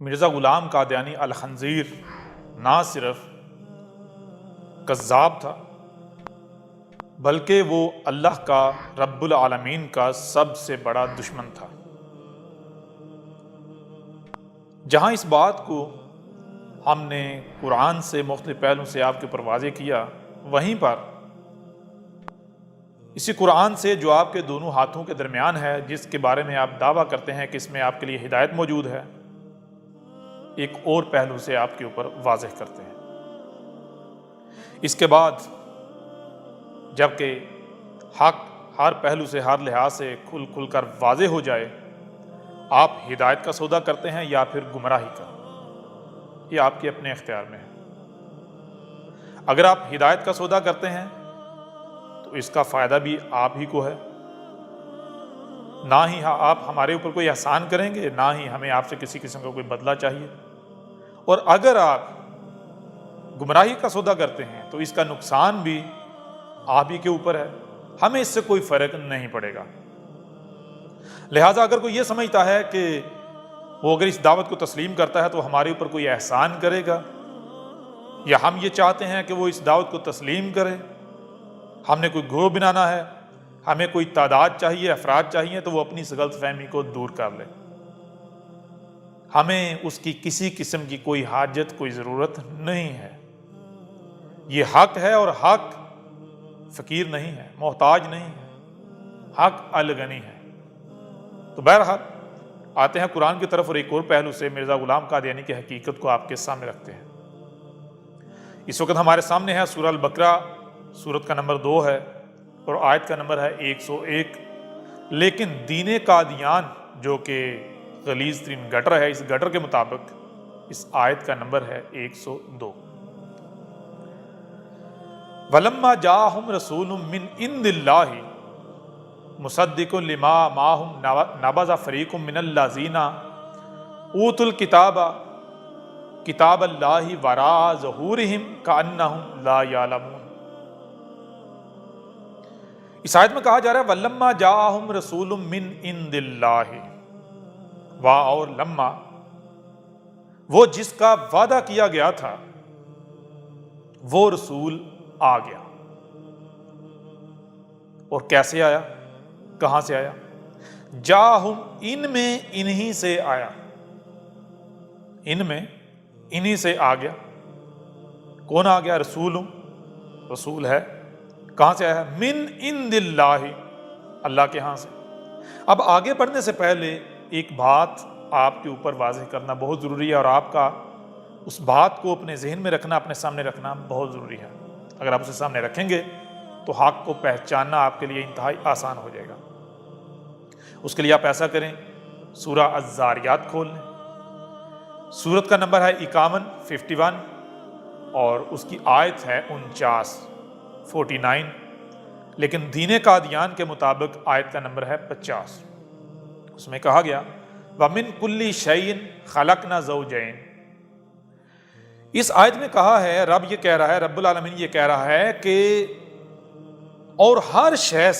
مرزا غلام قادیانی الخنزیر نہ صرف کذاب تھا بلکہ وہ اللہ کا رب العالمین کا سب سے بڑا دشمن تھا۔ جہاں اس بات کو ہم نے قرآن سے مختلف پہلوں سے آپ کے اوپر واضح کیا، وہیں پر اسی قرآن سے جو آپ کے دونوں ہاتھوں کے درمیان ہے، جس کے بارے میں آپ دعویٰ کرتے ہیں کہ اس میں آپ کے لیے ہدایت موجود ہے، ایک اور پہلو سے آپ کے اوپر واضح کرتے ہیں۔ اس کے بعد جبکہ حق ہر پہلو سے ہر لحاظ سے کھل کر واضح ہو جائے، آپ ہدایت کا سودا کرتے ہیں یا پھر گمراہی کا، یہ آپ کے اپنے اختیار میں ہے۔ اگر آپ ہدایت کا سودا کرتے ہیں تو اس کا فائدہ بھی آپ ہی کو ہے، نہ ہی آپ ہمارے اوپر کوئی احسان کریں گے، نہ ہی ہمیں آپ سے کسی قسم کا کوئی بدلہ چاہیے۔ اور اگر آپ گمراہی کا سودا کرتے ہیں تو اس کا نقصان بھی آپ ہی کے اوپر ہے، ہمیں اس سے کوئی فرق نہیں پڑے گا۔ لہٰذا اگر کوئی یہ سمجھتا ہے کہ وہ اگر اس دعوت کو تسلیم کرتا ہے تو ہمارے اوپر کوئی احسان کرے گا، یا ہم یہ چاہتے ہیں کہ وہ اس دعوت کو تسلیم کرے، ہم نے کوئی گروہ بنانا ہے، ہمیں کوئی تعداد چاہیے، افراد چاہیے، تو وہ اپنی اس غلط فہمی کو دور کر لے۔ ہمیں اس کی کسی قسم کی کوئی حاجت، کوئی ضرورت نہیں ہے۔ یہ حق ہے اور حق فقیر نہیں ہے، محتاج نہیں ہے، حق الغنی ہے۔ تو بہرحال آتے ہیں قرآن کی طرف، اور ایک اور پہلو سے مرزا غلام قادیانی کی حقیقت کو آپ کے سامنے رکھتے ہیں۔ اس وقت ہمارے سامنے ہے سورہ البقرہ، سورت کا نمبر 2 ہے اور آیت کا نمبر ہے 101۔ لیکن دین قادیان جو کہ غلیظ ترین گٹر ہے، اس گٹر کے مطابق اس آیت کا نمبر ہے 102۔ وَلَمَّا جَاءَهُمْ رَسُولٌ مِّنْ عِندِ اللَّهِ مُصَدِّقٌ لِمَا مَعَهُمْ نَبَذَ فَرِيقٌ مِّنَ الَّذِينَ أُوتُوا الْكِتَابَ کتاب اللہ وراء ظہورہم کأنہم لا یعلمون۔ اس آیت میں کہا جا رہا ہے وَلَمَّا جَاءَهُمْ رَسُولٌ مِّنْ عِندِ اللَّهِ، وا اور لما، وہ جس کا وعدہ کیا گیا تھا وہ رسول آ گیا۔ اور کیسے آیا، کہاں سے آیا؟ جاءہم، ان میں انہی سے آیا، ان میں انہی سے آ گیا۔ کون آ گیا؟ رسول ہے۔ کہاں سے آیا؟ من عند اللہ، اللہ کے ہاں سے۔ اب آگے بڑھنے سے پہلے ایک بات آپ کے اوپر واضح کرنا بہت ضروری ہے، اور آپ کا اس بات کو اپنے ذہن میں رکھنا، اپنے سامنے رکھنا بہت ضروری ہے۔ اگر آپ اسے سامنے رکھیں گے تو حق کو پہچاننا آپ کے لیے انتہائی آسان ہو جائے گا۔ اس کے لیے آپ ایسا کریں، سورہ الذاریات کھول لیں، سورت کا نمبر ہے 51 اور اس کی آیت ہے 49، لیکن دین قادیان کے مطابق آیت کا نمبر ہے 50۔ اس میں کہا گیا وَمِن كُلِّ شَيْءٍ خَلَقْنَا زَوْجَيْنِ۔ اس آیت میں کہا ہے، رب یہ کہہ رہا ہے، رب العالمین یہ کہہ رہا ہے کہ اور ہر شے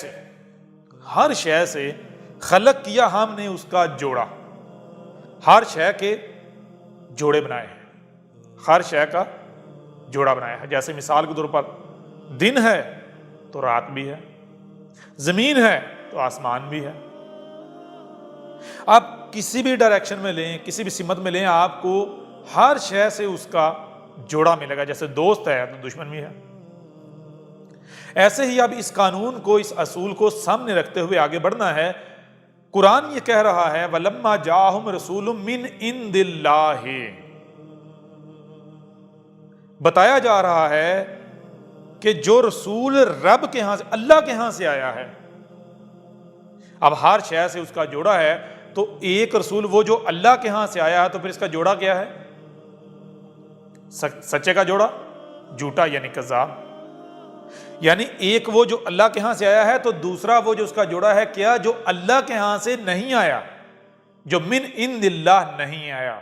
سے خلق کیا ہم نے اس کا جوڑا، ہر شے کے جوڑے بنائے ہیں، ہر شے کا جوڑا بنایا ہے۔ جیسے مثال کے طور پر دن ہے تو رات بھی ہے، زمین ہے تو آسمان بھی ہے۔ آپ کسی بھی ڈائریکشن میں لیں، کسی بھی سمت میں لیں، آپ کو ہر شے سے اس کا جوڑا ملے گا۔ جیسے دوست ہے تو دشمن بھی ہے۔ ایسے ہی اب اس قانون کو، اس اصول کو سامنے رکھتے ہوئے آگے بڑھنا ہے۔ قرآن یہ کہہ رہا ہے وَلَمَّا جَاءَهُمْ رَسُولٌ مِّنْ عِندِ اللَّهِ، بتایا جا رہا ہے کہ جو رسول رب کے ہاں سے، اللہ کے ہاں سے آیا ہے۔ اب ہر شے سے اس کا جوڑا ہے، تو ایک رسول وہ جو اللہ کے ہاں سے آیا ہے، تو پھر اس کا جوڑا کیا ہے؟ سچے کا جوڑا، جھوٹا یعنی کذاب۔ یعنی ایک وہ جو اللہ کے ہاں سے آیا ہے، تو دوسرا وہ جو اس کا جوڑا ہے کیا؟ جو اللہ کے ہاں سے نہیں آیا، جو من عند اللہ نہیں آیا۔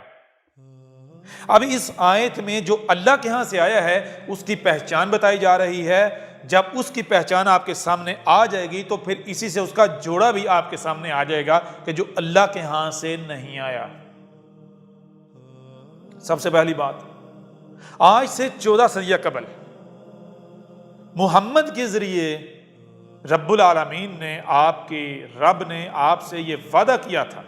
اب اس آیت میں جو اللہ کے ہاں سے آیا ہے اس کی پہچان بتائی جا رہی ہے۔ جب اس کی پہچان آپ کے سامنے آ جائے گی تو پھر اسی سے اس کا جوڑا بھی آپ کے سامنے آ جائے گا کہ جو اللہ کے ہاں سے نہیں آیا۔ سب سے پہلی بات، آج سے 14 صدیہ قبل محمد کے ذریعے رب العالمین نے رب نے آپ سے یہ وعدہ کیا تھا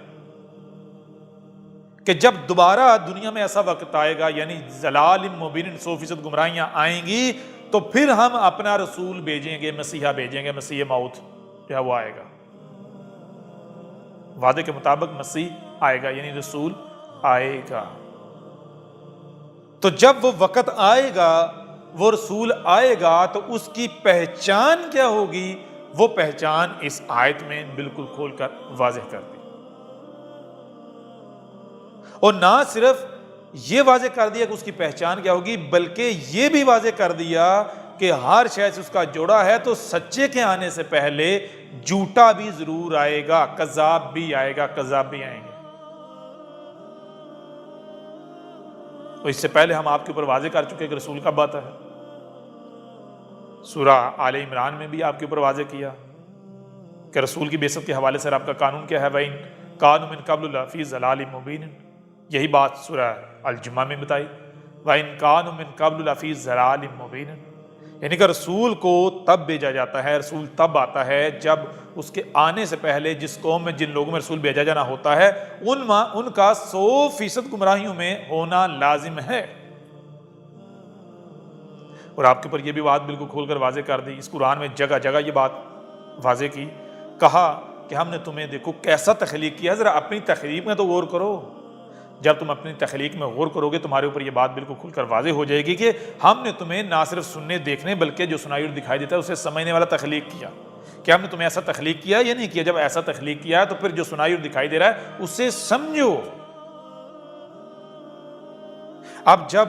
کہ جب دوبارہ دنیا میں ایسا وقت آئے گا، یعنی ضلال مبین 100% گمراہیاں آئیں گی، تو پھر ہم اپنا رسول بھیجیں گے، مسیحا بھیجیں گے، مسیح موت جو ہے وہ آئے گا۔ وعدے کے مطابق مسیح آئے گا، یعنی رسول آئے گا۔ تو جب وہ وقت آئے گا، وہ رسول آئے گا، تو اس کی پہچان کیا ہوگی؟ وہ پہچان اس آیت میں بالکل کھول کر واضح کر دی، اور نہ صرف یہ واضح کر دیا کہ اس کی پہچان کیا ہوگی، بلکہ یہ بھی واضح کر دیا کہ ہر شے سے اس کا جوڑا ہے، تو سچے کے آنے سے پہلے جھوٹا بھی ضرور آئے گا، کذاب بھی آئے گا، کذاب بھی آئیں گے۔ تو اس سے پہلے ہم آپ کے اوپر واضح کر چکے کہ رسول کب آتا ہے۔ سورہ آل عمران میں بھی آپ کے اوپر واضح کیا کہ رسول کی بعثت کے حوالے سے رب کا قانون کیا ہے، وَإِن كَانُوا مِن قَبْلُ لَفِي ضَلَالٍ مُبِينٍ۔ یہی بات سورہ الجمعہ میں بتائی، وَإِن كَانُوا مِن قَبْلُ لَفِي ضَلَالٍ مُبِينٍ، یعنی کہ رسول کو تب بھیجا جاتا ہے، رسول تب آتا ہے جب اس کے آنے سے پہلے جس قوم میں جن لوگوں میں رسول بھیجا جانا ہوتا ہے ان کا 100% گمراہیوں میں ہونا لازم ہے۔ اور آپ کے اوپر یہ بھی بات بالکل کھول کر واضح کر دی، اس قرآن میں جگہ جگہ یہ بات واضح کی، کہا کہ ہم نے تمہیں دیکھو کیسا تخلیق کیا، ذرا اپنی تخلیق میں تو غور کرو۔ جب تم اپنی تخلیق میں غور کرو گے، تمہارے اوپر یہ بات بالکل کھل کر واضح ہو جائے گی کہ ہم نے تمہیں نہ صرف سننے دیکھنے بلکہ جو سنائی اور دکھائی دیتا ہے اسے سمجھنے والا تخلیق کیا۔ کہ ہم نے تمہیں ایسا تخلیق کیا یا نہیں کیا؟ جب ایسا تخلیق کیا تو پھر جو سنائی اور دکھائی دے رہا ہے اسے سمجھو۔ اب جب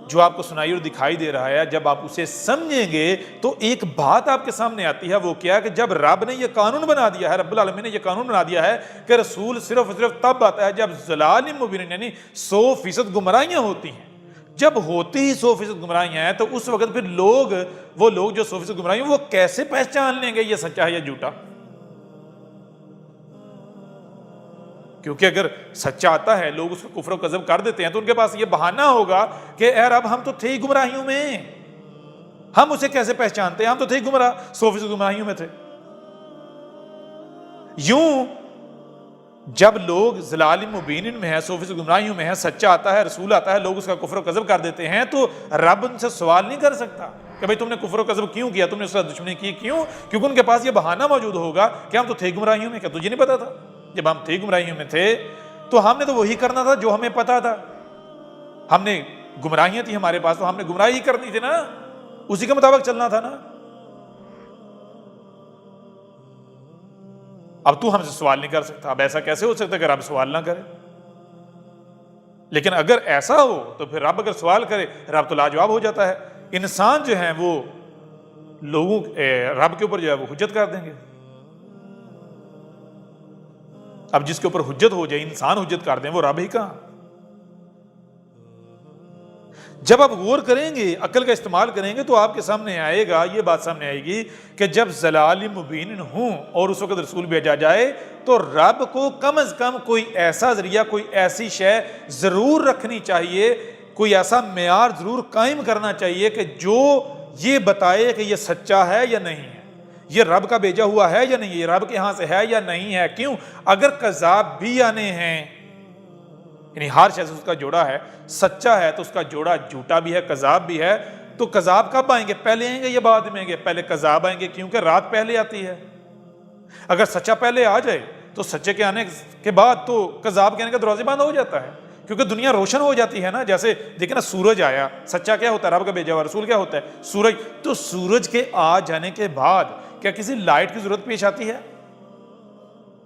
جو آپ کو سنائی اور دکھائی دے رہا ہے، جب آپ اسے سمجھیں گے تو ایک بات آپ کے سامنے آتی ہے، وہ کیا ہے کہ جب رب نے یہ قانون بنا دیا ہے، رب العالمین نے یہ قانون بنا دیا ہے کہ رسول صرف تب آتا ہے جب ضلال مبین، یعنی 100% گمراہیاں ہوتی ہیں۔ جب ہوتی ہی 100% گمراہیاں ہیں تو اس وقت پھر وہ لوگ جو 100% گمراہیاں وہ کیسے پہچان لیں گے یہ سچا ہے یا جھوٹا؟ کیونکہ اگر سچا آتا ہے، لوگ اس کو کفر و کذب کر دیتے ہیں، تو ان کے پاس یہ بہانہ ہوگا کہ اے رب ہم تو تھے ہی گمراہیوں میں، ہم اسے کیسے پہچانتے ہیں، ہم تو تھے ہی گمراہ، 100% گمراہیوں میں تھے۔ یوں جب لوگ ضلال مبین میں ہیں، 100% گمراہیوں میں ہیں، سچا آتا ہے، رسول آتا ہے، لوگ اس کا کفر و کذب کر دیتے ہیں، تو رب ان سے سوال نہیں کر سکتا کہ بھئی تم نے کفر و کذب کیوں کیا، تم نے اس کا دشمنی کی کیوں؟ کیونکہ ان کے پاس یہ بہانہ موجود ہوگا کہ ہم تو تھے گمراہیوں میں۔ کیا تجھے نہیں پتا تھا؟ جب ہم تھے گمراہیوں میں تھے تو ہم نے تو وہی کرنا تھا جو ہمیں پتا تھا، ہم نے گمراہیاں تھی ہمارے پاس، تو ہم نے گمراہی کرنی تھی نا، اسی کے مطابق چلنا تھا نا۔ اب تو ہم سے سوال نہیں کر سکتا، اب ایسا کیسے ہو سکتا ہے کہ رب سوال نہ کرے؟ لیکن اگر ایسا ہو تو پھر رب اگر سوال کرے، رب تو لاجواب ہو جاتا ہے۔ انسان جو ہیں وہ رب کے اوپر جو ہے وہ حجت کر دیں گے۔ اب جس کے اوپر حجت ہو جائے، انسان حجت کر دیں، وہ رب ہی کہاں؟ جب آپ غور کریں گے، عقل کا استعمال کریں گے، تو آپ کے سامنے آئے گا، یہ بات سامنے آئے گی کہ جب ضلال مبین ہوں اور اس وقت رسول بھیجا جائے تو رب کو کم از کم کوئی ایسا ذریعہ، کوئی ایسی شے ضرور رکھنی چاہیے، کوئی ایسا معیار ضرور قائم کرنا چاہیے کہ جو یہ بتائے کہ یہ سچا ہے یا نہیں ہے، یہ رب کا بھیجا ہوا ہے یا نہیں، یہ رب کے ہاں سے ہے یا نہیں ہے۔ کیوں؟ اگر کذاب بھی آنے ہیں، یعنی ہر شے سے اس کا جوڑا ہے، سچا ہے تو اس کا جوڑا جھوٹا بھی ہے، کذاب بھی ہے، تو کذاب کب آئیں گے؟ پہلے آئیں گے یا بعد میں آئیں گے؟ پہلے کذاب آئیں گے، کیونکہ رات پہلے آتی ہے۔ اگر سچا پہلے آ جائے تو سچے کے آنے کے بعد تو کذاب کے آنے کا دروازے بند ہو جاتا ہے، کیونکہ دنیا روشن ہو جاتی ہے نا۔ جیسے دیکھیں نا، سورج آیا، سچا کیا ہوتا ہے؟ رب کا بھیجا ہوا رسول کیا ہوتا ہے؟ سورج۔ تو سورج کے آ جانے کے بعد کیا کسی لائٹ کی ضرورت پیش آتی ہے؟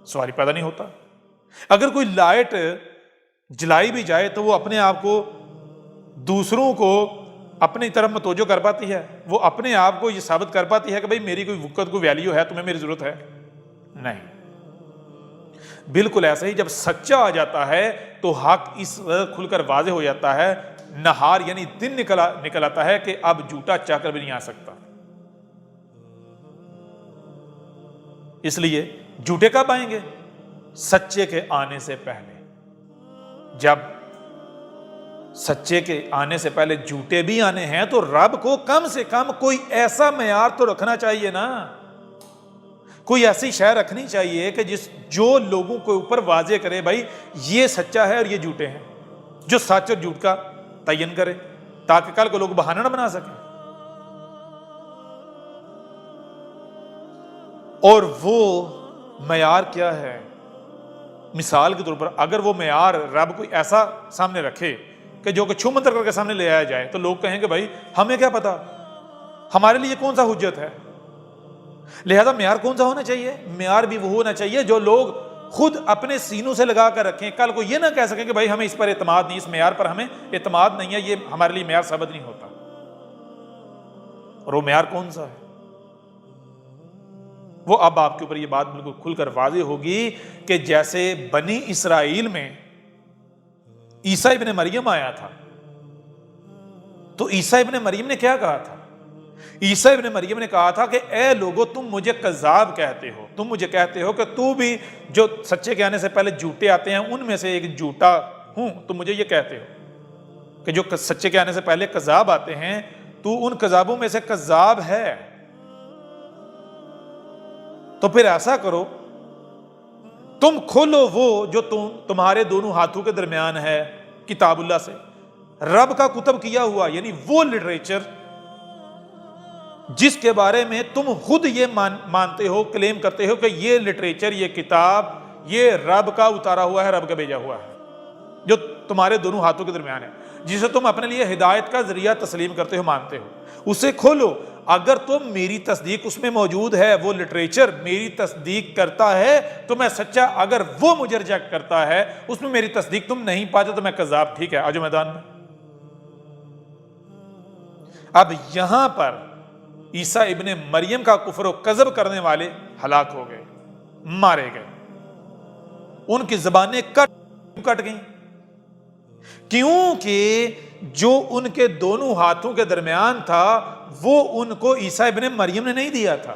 سوال پیدا نہیں ہوتا۔ اگر کوئی لائٹ جلائی بھی جائے تو وہ اپنے آپ کو، دوسروں کو اپنی طرف متوجہ کر پاتی ہے؟ وہ اپنے آپ کو یہ ثابت کر پاتی ہے کہ بھئی میری کوئی وقت، کوئی ویلیو ہے، تمہیں میری ضرورت ہے؟ نہیں۔ بالکل ایسا ہی جب سچا آ جاتا ہے تو حق اس کھل کر واضح ہو جاتا ہے، نہار یعنی دن نکل آتا ہے کہ اب جھوٹا چاہ کر بھی نہیں آ سکتا۔ اس لیے جھوٹے کب آئیں گے؟ سچے کے آنے سے پہلے۔ جب سچے کے آنے سے پہلے جھوٹے بھی آنے ہیں تو رب کو کم سے کم کوئی ایسا معیار تو رکھنا چاہیے نا، کوئی ایسی شے رکھنی چاہیے کہ جو لوگوں کے اوپر واضح کرے بھائی یہ سچا ہے اور یہ جھوٹے ہیں، جو سچ اور جھوٹ کا تعین کرے تاکہ کل کو لوگ بہانہ نہ بنا سکیں۔ اور وہ معیار کیا ہے؟ مثال کے طور پر اگر وہ معیار رب کوئی ایسا سامنے رکھے کہ جو کہ چھو منتر کر کے سامنے لے آیا جائے تو لوگ کہیں کہ بھائی ہمیں کیا پتا، ہمارے لیے کون سا حجت ہے؟ لہذا معیار کون سا ہونا چاہیے؟ معیار بھی وہ ہونا چاہیے جو لوگ خود اپنے سینوں سے لگا کر رکھیں، کل کو یہ نہ کہہ سکیں کہ بھائی ہمیں اس پر اعتماد نہیں، اس معیار پر ہمیں اعتماد نہیں ہے، یہ ہمارے لیے معیار ثابت نہیں ہوتا۔ اور وہ معیار کون سا ہے؟ وہ اب آپ کے اوپر یہ بات بالکل کھل کر واضح ہوگی کہ جیسے بنی اسرائیل میں عیسیٰ ابن مریم آیا تھا تو عیسیٰ ابن مریم نے کیا کہا تھا؟ عیسیٰ ابن مریم نے کہا تھا کہ اے لوگو تم مجھے کذاب کہتے ہو، تم مجھے کہتے ہو کہ تو بھی جو سچے کے آنے سے پہلے جھوٹے آتے ہیں ان میں سے ایک جھوٹا ہوں، تم مجھے یہ کہتے ہو کہ جو سچے کے آنے سے پہلے کذاب آتے ہیں تو ان کذابوں میں سے کذاب ہے۔ تو پھر ایسا کرو تم کھولو وہ جو تمہارے دونوں ہاتھوں کے درمیان ہے کتاب اللہ سے، رب کا کتب کیا ہوا، یعنی وہ لٹریچر جس کے بارے میں تم خود یہ مانتے ہو، کلیم کرتے ہو کہ یہ لٹریچر، یہ کتاب، یہ رب کا اتارا ہوا ہے، رب کا بھیجا ہوا ہے، جو تمہارے دونوں ہاتھوں کے درمیان ہے، جسے تم اپنے لیے ہدایت کا ذریعہ تسلیم کرتے ہو، مانتے ہو، اسے کھولو۔ اگر تم میری تصدیق اس میں موجود ہے، وہ لٹریچر میری تصدیق کرتا ہے تو میں سچا، اگر وہ مجھے ریجیکٹ کرتا ہے، اس میں میری تصدیق تم نہیں پاتے تو میں کذاب۔ ٹھیک ہے، آجو میدان میں۔ اب یہاں پر عیسیٰ ابن مریم کا کفر و کذب کرنے والے ہلاک ہو گئے، مارے گئے، ان کی زبانیں کٹ گئیں، کیونکہ جو ان کے دونوں ہاتھوں کے درمیان تھا وہ ان کو عیسیٰ ابن مریم نے نہیں دیا تھا،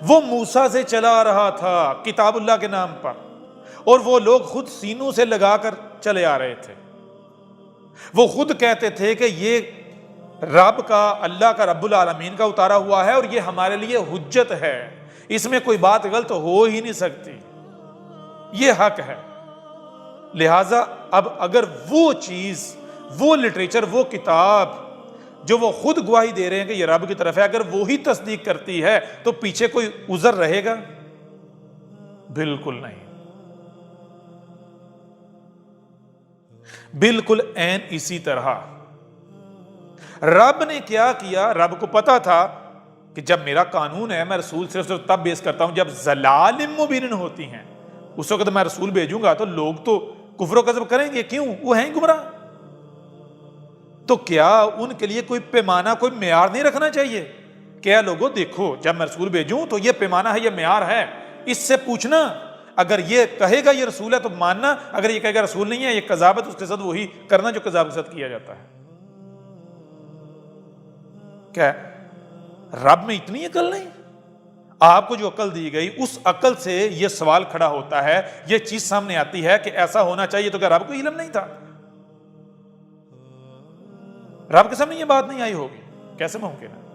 وہ موسیٰ سے چلا آ رہا تھا کتاب اللہ کے نام پر، اور وہ لوگ خود سینوں سے لگا کر چلے آ رہے تھے۔ وہ خود کہتے تھے کہ یہ رب کا، اللہ کا، رب العالمین کا اتارا ہوا ہے اور یہ ہمارے لیے حجت ہے، اس میں کوئی بات غلط ہو ہی نہیں سکتی، یہ حق ہے۔ لہٰذا اب اگر وہ چیز، وہ لٹریچر، وہ کتاب جو وہ خود گواہی دے رہے ہیں کہ یہ رب کی طرف ہے، اگر وہی تصدیق کرتی ہے تو پیچھے کوئی عذر رہے گا؟ بالکل نہیں، بالکل عین اسی طرح رب نے کیا کیا؟ رب کو پتا تھا کہ جب میرا قانون ہے، میں رسول صرف تب بیس کرتا ہوں جب ضلال مبین ہوتی ہیں، اس وقت میں رسول بھیجوں گا تو لوگ تو کفر و کذب کریں گے، کیوں؟ وہ ہیں گمراہ۔ تو کیا ان کے لیے کوئی پیمانہ، کوئی معیار نہیں رکھنا چاہیے؟ کیا لوگوں دیکھو جب میں رسول بھیجوں تو یہ پیمانہ ہے، یہ معیار ہے، اس سے پوچھنا، اگر یہ کہے گا یہ رسول ہے تو ماننا، اگر یہ کہے گا رسول نہیں ہے، یہ کذاب ہے، تو اس کے ساتھ وہی کرنا جو کذاب کے ساتھ کیا جاتا ہے۔ کیا رب میں اتنی عقل نہیں؟ آپ کو جو عقل دی گئی اس عقل سے یہ سوال کھڑا ہوتا ہے، یہ چیز سامنے آتی ہے کہ ایسا ہونا چاہیے، تو کیا رب کو علم نہیں تھا؟ رب کے سامنے یہ بات نہیں آئی ہوگی؟ کیسے ممکن ہے؟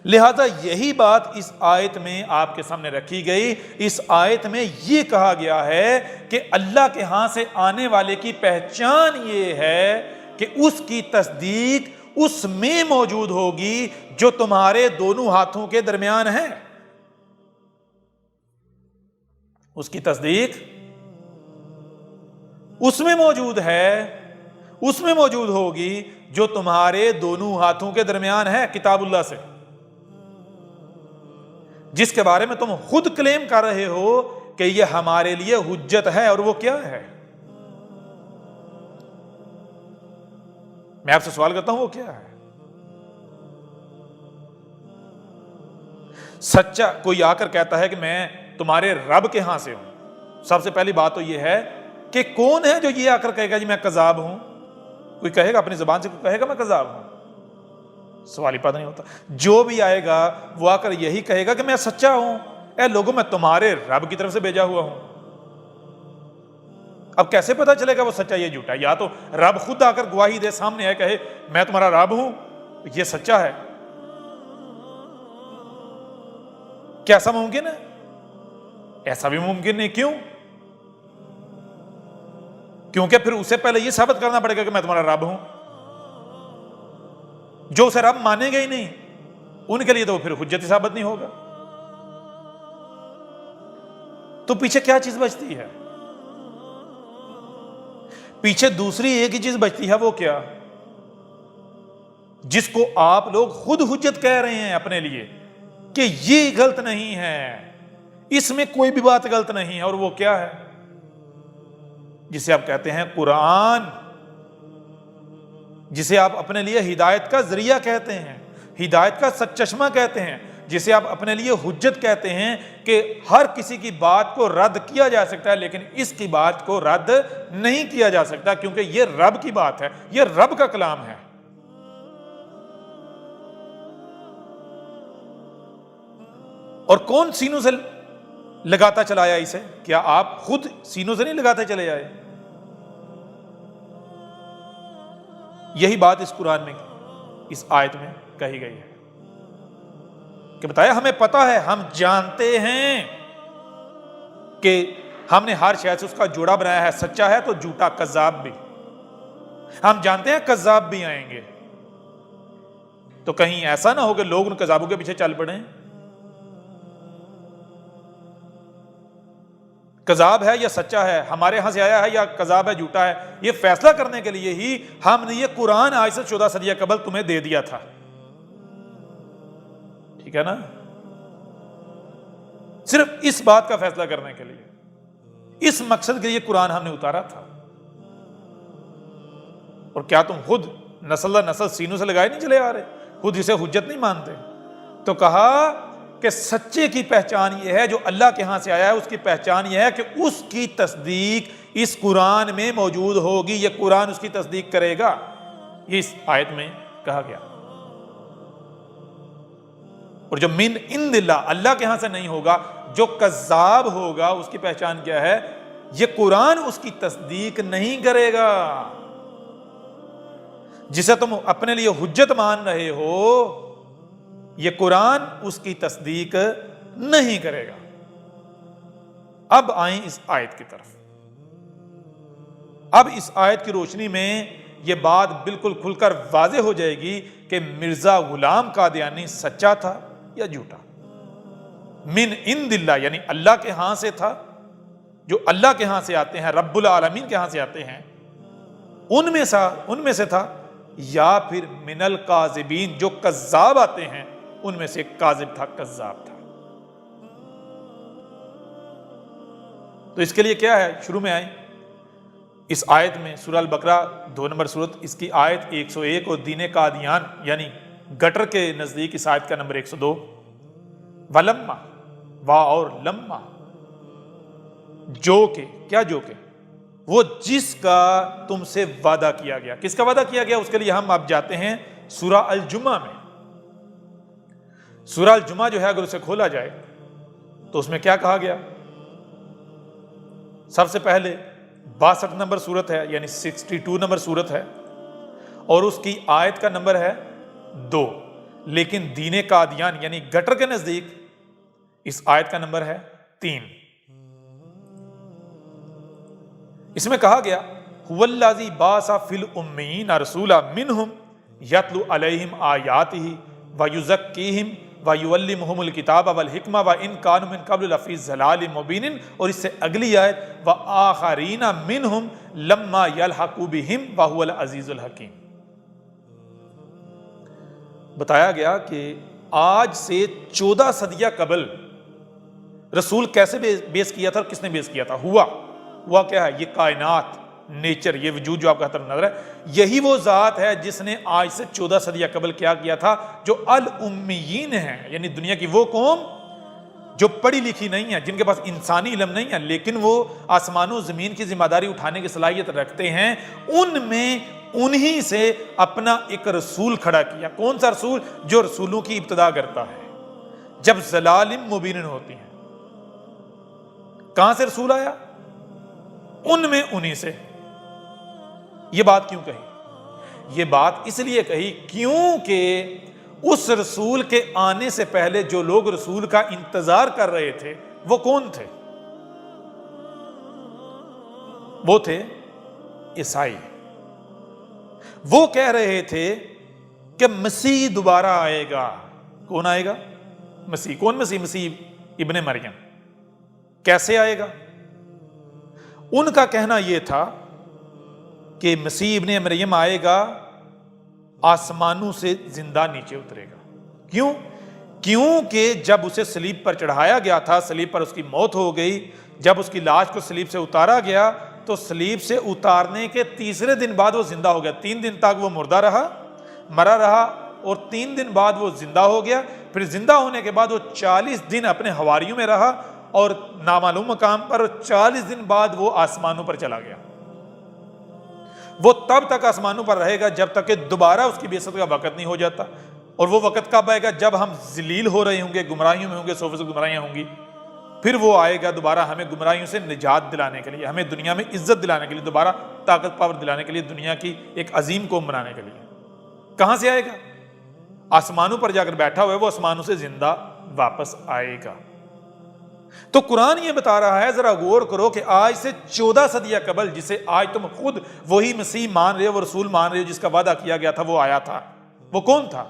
لہذا یہی بات اس آیت میں آپ کے سامنے رکھی گئی۔ اس آیت میں یہ کہا گیا ہے کہ اللہ کے ہاں سے آنے والے کی پہچان یہ ہے کہ اس کی تصدیق اس میں موجود ہوگی جو تمہارے دونوں ہاتھوں کے درمیان ہے، اس کی تصدیق اس میں موجود ہے، اس میں موجود ہوگی جو تمہارے دونوں ہاتھوں کے درمیان ہے، کتاب اللہ سے، جس کے بارے میں تم خود کلیم کر رہے ہو کہ یہ ہمارے لیے حجت ہے۔ اور وہ کیا ہے؟ میں آپ سے سوال کرتا ہوں، وہ کیا ہے؟ سچا کوئی آ کر کہتا ہے کہ میں تمہارے رب کے ہاں سے ہوں، سب سے پہلی بات تو یہ ہے کہ کون ہے جو یہ آ کر کہے گا جی میں کذاب ہوں؟ کوئی کہے گا اپنی زبان سے، کوئی کہے گا میں کذاب ہوں؟ سوال ہی پیدا نہیں ہوتا۔ جو بھی آئے گا وہ آ کر یہی کہے گا کہ میں سچا ہوں، اے لوگوں میں تمہارے رب کی طرف سے بھیجا ہوا ہوں۔ اب کیسے پتا چلے گا وہ سچا یا جھوٹا؟ یا تو رب خود آ کر گواہی دے، سامنے ہے، کہے میں تمہارا رب ہوں، یہ سچا ہے. کیا ایسا ممکن ہے؟ ایسا بھی ممکن نہیں. کیوں؟ کیونکہ پھر اسے پہلے یہ ثابت کرنا پڑے گا کہ میں تمہارا رب ہوں. جو اسے رب مانیں گے ہی نہیں ان کے لیے تو پھر حجت ہی ثابت نہیں ہوگا. تو پیچھے کیا چیز بچتی ہے؟ پیچھے دوسری ایک ہی چیز بچتی ہے. وہ کیا؟ جس کو آپ لوگ خود حجت کہہ رہے ہیں اپنے لیے کہ یہ غلط نہیں ہے، اس میں کوئی بھی بات غلط نہیں ہے. اور وہ کیا ہے؟ جسے آپ کہتے ہیں قرآن، جسے آپ اپنے لیے ہدایت کا ذریعہ کہتے ہیں، ہدایت کا سچشمہ کہتے ہیں، جسے آپ اپنے لیے حجت کہتے ہیں کہ ہر کسی کی بات کو رد کیا جا سکتا ہے لیکن اس کی بات کو رد نہیں کیا جا سکتا کیونکہ یہ رب کی بات ہے، یہ رب کا کلام ہے. اور کون سینوں سے لگاتا چلا آیا اسے؟ کیا آپ خود سینوں سے نہیں لگاتے چلے آئے؟ یہی بات اس قرآن میں، اس آیت میں کہی گئی ہے کہ بتایا ہمیں پتا ہے، ہم جانتے ہیں کہ ہم نے ہر شے سے اس کا جوڑا بنایا ہے، سچا ہے تو جھوٹا، کذاب بھی. ہم جانتے ہیں کذاب بھی آئیں گے. تو کہیں ایسا نہ ہو کہ لوگ ان کذابوں کے پیچھے چل پڑیں. کذاب ہے یا سچا ہے، ہمارے ہاں سے آیا ہے یا کذاب ہے جھوٹا ہے، یہ فیصلہ کرنے کے لیے ہی ہم نے یہ قرآن آج سے 14 صدیہ قبل تمہیں دے دیا تھا. ٹھیک ہے نا؟ صرف اس بات کا فیصلہ کرنے کے لیے، اس مقصد کے لیے قرآن ہم نے اتارا تھا. اور کیا تم خود نسل در نسل سینوں سے لگائے نہیں چلے آ رہے؟ خود اسے حجت نہیں مانتے؟ تو کہا کہ سچے کی پہچان یہ ہے، جو اللہ کے ہاں سے آیا ہے اس کی پہچان یہ ہے کہ اس کی تصدیق اس قرآن میں موجود ہوگی، یہ قرآن اس کی تصدیق کرے گا. یہ اس آیت میں کہا گیا. اور جو من عند اللہ، اللہ کے ہاں سے نہیں ہوگا، جو کذاب ہوگا اس کی پہچان کیا ہے؟ یہ قرآن اس کی تصدیق نہیں کرے گا. جسے تم اپنے لیے حجت مان رہے ہو یہ قرآن اس کی تصدیق نہیں کرے گا. اب آئیں اس آیت کی طرف. اب اس آیت کی روشنی میں یہ بات بالکل کھل کر واضح ہو جائے گی کہ مرزا غلام قادیانی سچا تھا یا جھوٹا. من عند اللہ یعنی اللہ کے ہاں سے تھا، جو اللہ کے ہاں سے آتے ہیں، رب العالمین کے ہاں سے آتے ہیں، ان میں سے تھا، یا پھر من الکاذبین جو کذاب آتے ہیں ان میں سے کاذب تھا، کذاب تھا. تو اس کے لیے کیا ہے؟ شروع میں آئیں اس آیت میں، سورہ البقرہ 2 نمبر سورت، اس کی آیت 101 اور دین قادیان یعنی گٹر کے نزدیک اس آیت کا نمبر 102. ولما، وا اور لما، جو کہ، کیا جو کہ؟ وہ جس کا تم سے وعدہ کیا گیا. کس کا وعدہ کیا گیا؟ اس کے لیے ہم اب جاتے ہیں سورہ الجمعہ میں. سورہ الجمعہ جو ہے اگر اسے کھولا جائے تو اس میں کیا کہا گیا؟ سب سے پہلے 62 نمبر سورت ہے یعنی 62 نمبر سورت ہے اور اس کی آیت کا نمبر ہے 2. لیکن دین قادیان یعنی گٹر کے نزدیک اس آیت کا نمبر ہے 3. اس میں کہا گیا هو الذی بعث فی الامیین رسولا منہم یتلو علیہم آیاتہ ویزکیہم وَيُعَلِّمُهُمُ الْكِتَابَ وَالْحِکْمَةَ وَإِنْ كَانُوا مِنْ قَبْلُ لَفِي ضَلَالٍ مُبِینٍ. اور اس سے اگلی آیت وَآخَرِینَ مِنْهُمْ لَمَّا يَلْحَقُوا بِهِمْ وَهُوَ الْعَزِیزُ الْحَکِیم. بتایا گیا کہ آج سے 14 صدیہ قبل رسول کیسے بیس کیا تھا اور کس نے بیس کیا تھا؟ ہوا کیا ہے؟ یہ کائنات، نیچر، یہ وجود جو آپ کا طرف نظر ہے، یہی وہ ذات ہے جس نے آج سے 14 صدیہ قبل کیا کیا تھا، جو الامیین ہیں یعنی دنیا کی وہ قوم جو پڑھی لکھی نہیں ہے، جن کے پاس انسانی علم نہیں ہے لیکن وہ آسمان و زمین کی ذمہ داری اٹھانے کی صلاحیت رکھتے ہیں. ان میں انہی سے اپنا ایک رسول کھڑا کیا. کون سا رسول؟ جو رسولوں کی ابتدا کرتا ہے جب ضلال مبین ہوتی ہیں. کہاں سے رسول آیا؟ ان میں انہی سے. یہ بات کیوں کہی؟ یہ بات اس لیے کہی کیونکہ اس رسول کے آنے سے پہلے جو لوگ رسول کا انتظار کر رہے تھے وہ کون تھے؟ وہ تھے عیسائی. وہ کہہ رہے تھے کہ مسیح دوبارہ آئے گا. کون آئے گا؟ مسیح. کون مسیح؟ مسیح ابن مریم. کیسے آئے گا؟ ان کا کہنا یہ تھا کہ مسیح ابن مریم آئے گا، آسمانوں سے زندہ نیچے اترے گا. کیوں؟ کیونکہ جب اسے صلیب پر چڑھایا گیا تھا، صلیب پر اس کی موت ہو گئی، جب اس کی لاش کو صلیب سے اتارا گیا تو صلیب سے اتارنے کے تیسرے دن بعد وہ زندہ ہو گیا. 3 دن تک وہ مردہ رہا، مرا رہا، اور 3 دن بعد وہ زندہ ہو گیا. پھر زندہ ہونے کے بعد وہ 40 دن اپنے حواریوں میں رہا اور نامعلوم مقام پر، اور 40 دن بعد وہ آسمانوں پر چلا گیا. وہ تب تک آسمانوں پر رہے گا جب تک کہ دوبارہ اس کی بعثت کا وقت نہیں ہو جاتا. اور وہ وقت کب آئے گا؟ جب ہم ذلیل ہو رہے ہوں گے، گمراہیوں میں ہوں گے، 100% گمراہیاں ہوں گی. پھر وہ آئے گا دوبارہ ہمیں گمراہیوں سے نجات دلانے کے لیے، ہمیں دنیا میں عزت دلانے کے لیے، دوبارہ طاقت پاور دلانے کے لیے، دنیا کی ایک عظیم قوم بنانے کے لیے. کہاں سے آئے گا؟ آسمانوں پر جا کر بیٹھا ہوا ہے وہ، آسمانوں سے زندہ واپس آئے گا. تو قرآن یہ بتا رہا ہے، ذرا غور کرو کہ آج سے 14 صدیاں قبل، جسے آج تم خود وہی مسیح مان رہے ہو، وہ رسول مان رہے ہو جس کا وعدہ کیا گیا تھا، وہ آیا تھا. وہ کون تھا؟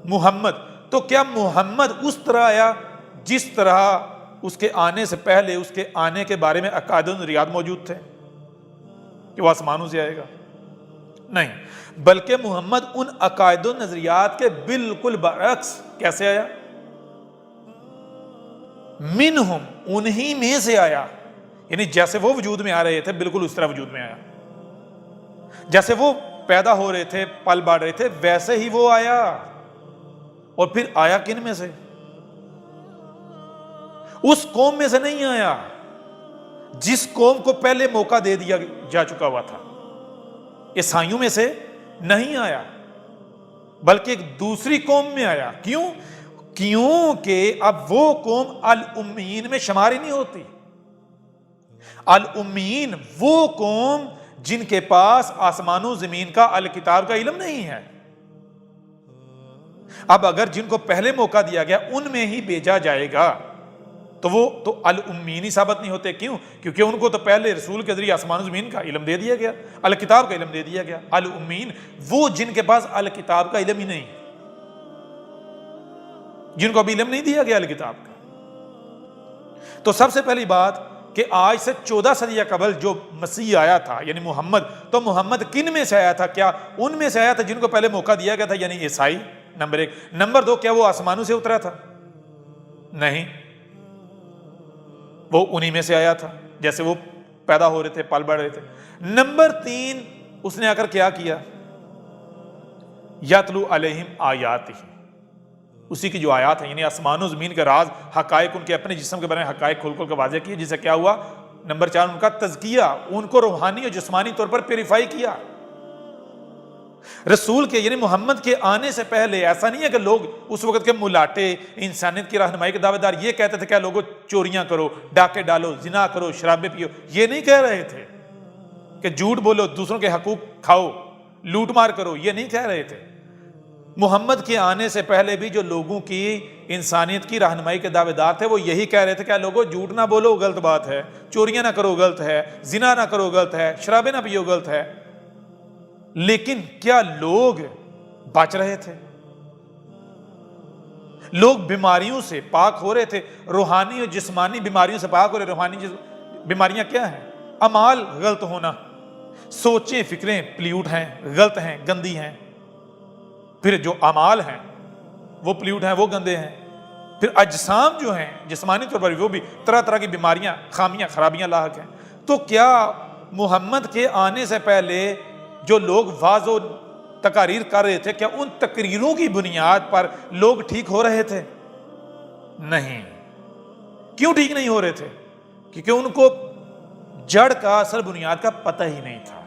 محمد. تو کیا محمد اس طرح آیا جس طرح اس کے آنے سے پہلے اس کے آنے کے بارے میں عقائد و نظریات موجود تھے کہ وہ آسمانوں سے آئے گا؟ نہیں، بلکہ محمد ان عقائد و نظریات کے بالکل برعکس کیسے آیا؟ منہم، انہی میں سے آیا. یعنی جیسے وہ وجود میں آ رہے تھے بالکل اس طرح وجود میں آیا. جیسے وہ پیدا ہو رہے تھے، پل بڑھ رہے تھے، ویسے ہی وہ آیا. اور پھر آیا کن میں سے؟ اس قوم میں سے نہیں آیا جس قوم کو پہلے موقع دے دیا جا چکا ہوا تھا. عیسائیوں میں سے نہیں آیا بلکہ ایک دوسری قوم میں آیا. کیوں؟ کیونکہ اب وہ قوم الامیین میں شمار ہی نہیں ہوتی. الامیین وہ قوم جن کے پاس آسمان و زمین کا الکتاب کا علم نہیں ہے. اب اگر جن کو پہلے موقع دیا گیا ان میں ہی بھیجا جائے گا تو وہ تو الامیین ہی ثابت نہیں ہوتے. کیوں؟ کیونکہ ان کو تو پہلے رسول کے ذریعے آسمان و زمین کا علم دے دیا گیا، الکتاب کا علم دے دیا گیا. الامیین وہ جن کے پاس الکتاب کا علم ہی نہیں، جن کو ابھی علم نہیں دیا گیا الکتاب کا. تو سب سے پہلی بات کہ آج سے 14 صدیاں قبل جو مسیح آیا تھا یعنی محمد، تو محمد کن میں سے آیا تھا؟ کیا ان میں سے آیا تھا جن کو پہلے موقع دیا گیا تھا یعنی عیسائی؟ نمبر 1. نمبر 2، کیا وہ آسمانوں سے اترا تھا؟ نہیں، وہ انہی میں سے آیا تھا جیسے وہ پیدا ہو رہے تھے، پل بڑھ رہے تھے. نمبر 3، اس نے آ کر کیا کیا؟ یتلو علیہم آیاتہ، اسی کی جو آیات ہیں یعنی آسمان و زمین کا راز، حقائق، ان کے اپنے جسم کے بارے میں حقائق کھول کھول کے واضح کیے، جس سے کیا ہوا؟ نمبر 4، ان کا تزکیہ، ان کو روحانی اور جسمانی طور پر پیوریفائی کیا. رسول کے یعنی محمد کے آنے سے پہلے ایسا نہیں ہے کہ لوگ اس وقت کے ملاٹے، انسانیت کی رہنمائی کے دعوے دار یہ کہتے تھے کہ لوگوں چوریاں کرو، ڈاکے ڈالو، زنا کرو، شرابیں پیو. یہ نہیں کہہ رہے تھے کہ جھوٹ بولو، دوسروں کے حقوق کھاؤ، لوٹ مار کرو. یہ نہیں کہہ رہے تھے. محمد کے آنے سے پہلے بھی جو لوگوں کی انسانیت کی رہنمائی کے دعوے دار تھے وہ یہی کہہ رہے تھے کہ لوگوں جھوٹ نہ بولو، غلط بات ہے، چوریاں نہ کرو، غلط ہے، زنا نہ کرو، غلط ہے، شرابیں نہ پیو، غلط ہے. لیکن کیا لوگ بچ رہے تھے؟ لوگ بیماریوں سے پاک ہو رہے تھے، روحانی اور جسمانی بیماریوں سے پاک ہو رہے. روحانی بیماریاں کیا ہیں؟ اعمال غلط ہونا، سوچیں فکریں پلیوٹ ہیں، غلط ہیں، گندی ہیں. پھر جو اعمال ہیں وہ پلیوٹ ہیں، وہ گندے ہیں. پھر اجسام جو ہیں جسمانی طور پر وہ بھی طرح طرح کی بیماریاں، خامیاں، خرابیاں لاحق ہیں. تو کیا محمد کے آنے سے پہلے جو لوگ واعظ و تقاریر کر رہے تھے، کیا ان تقریروں کی بنیاد پر لوگ ٹھیک ہو رہے تھے؟ نہیں. کیوں ٹھیک نہیں ہو رہے تھے؟ کیونکہ ان کو جڑ کا، اصل بنیاد کا پتہ ہی نہیں تھا.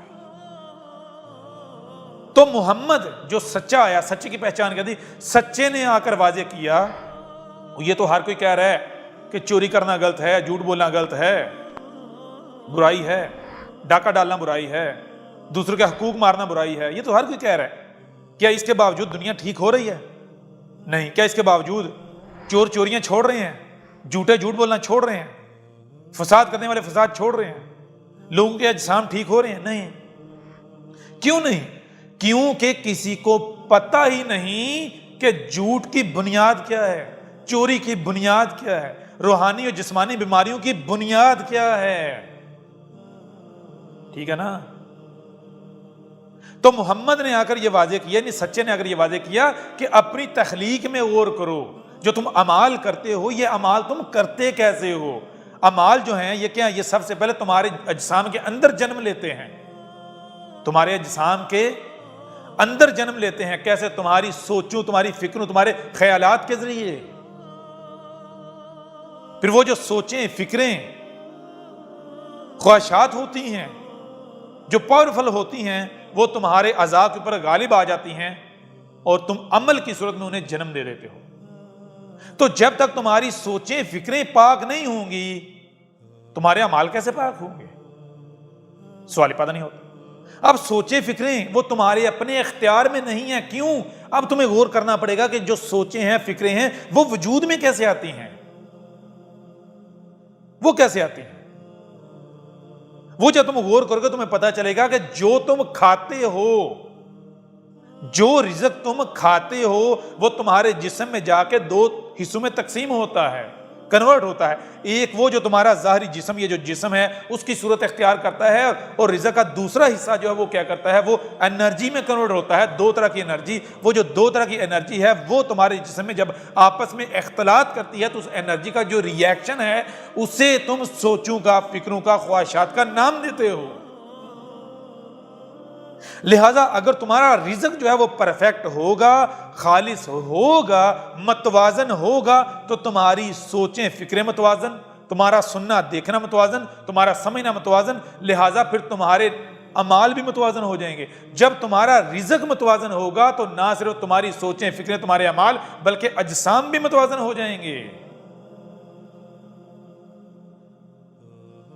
تو محمد جو سچا آیا، سچے کی پہچان کر دی، سچے نے آ کر واضح کیا. یہ تو ہر کوئی کہہ رہا ہے کہ چوری کرنا غلط ہے، جھوٹ بولنا غلط ہے، برائی ہے، ڈاکہ ڈالنا برائی ہے، دوسروں کے حقوق مارنا برائی ہے، یہ تو ہر کوئی کہہ رہا ہے۔ کیا اس کے باوجود دنیا ٹھیک ہو رہی ہے؟ نہیں۔ کیا اس کے باوجود چور چوریاں چھوڑ رہے ہیں، جھوٹے جھوٹ بولنا چھوڑ رہے ہیں، فساد کرنے والے فساد چھوڑ رہے ہیں، لوگوں کے اجسام ٹھیک ہو رہے ہیں؟ نہیں۔ کیوں نہیں؟ کیونکہ کسی کو پتہ ہی نہیں کہ جھوٹ کی بنیاد کیا ہے، چوری کی بنیاد کیا ہے، روحانی اور جسمانی بیماریوں کی بنیاد کیا ہے۔ ٹھیک ہے نا؟ تو محمد نے آ کر یہ واضح کیا، یعنی سچے نے آ کر یہ واضح کیا کہ اپنی تخلیق میں غور کرو، جو تم اعمال کرتے ہو یہ اعمال تم کرتے کیسے ہو؟ اعمال جو ہیں یہ کیا؟ یہ سب سے پہلے تمہارے اجسام کے اندر جنم لیتے ہیں، تمہارے اجسام کے اندر جنم لیتے ہیں۔ کیسے؟ تمہاری سوچوں، تمہاری فکروں، تمہارے خیالات کے ذریعے۔ پھر وہ جو سوچیں، فکریں، خواہشات ہوتی ہیں جو پاورفل ہوتی ہیں، وہ تمہارے اعضاء کے اوپر غالب آ جاتی ہیں اور تم عمل کی صورت میں انہیں جنم دے دیتے ہو۔ تو جب تک تمہاری سوچیں فکریں پاک نہیں ہوں گی، تمہارے اعمال کیسے پاک ہوں گے؟ سوال ہی پیدا نہیں ہوتا۔ اب سوچیں فکریں وہ تمہارے اپنے اختیار میں نہیں ہیں۔ کیوں؟ اب تمہیں غور کرنا پڑے گا کہ جو سوچیں ہیں، فکریں ہیں، وہ وجود میں کیسے آتی ہیں؟ وہ کیسے آتی ہیں؟ وہ جب تم غور کرو گے تمہیں پتا چلے گا کہ جو تم کھاتے ہو، جو رزق تم کھاتے ہو، وہ تمہارے جسم میں جا کے دو حصوں میں تقسیم ہوتا ہے، کنورٹ ہوتا ہے۔ ایک وہ جو تمہارا ظاہری جسم، یہ جو جسم ہے اس کی صورت اختیار کرتا ہے، اور رزق کا دوسرا حصہ جو ہے وہ کیا کرتا ہے؟ وہ انرجی میں کنورٹ ہوتا ہے۔ دو طرح کی انرجی، وہ جو دو طرح کی انرجی ہے وہ تمہارے جسم میں جب آپس میں اختلاط کرتی ہے تو اس انرجی کا جو ری ایکشن ہے اسے تم سوچوں کا، فکروں کا، خواہشات کا نام دیتے ہو۔ لہذا اگر تمہارا رزق جو ہے وہ پرفیکٹ ہوگا، خالص ہوگا، متوازن ہوگا، تو تمہاری سوچیں فکریں متوازن، تمہارا سننا دیکھنا متوازن، تمہارا سمجھنا متوازن، لہذا پھر تمہارے اعمال بھی متوازن ہو جائیں گے۔ جب تمہارا رزق متوازن ہوگا تو نہ صرف تمہاری سوچیں فکریں، تمہارے اعمال، بلکہ اجسام بھی متوازن ہو جائیں گے۔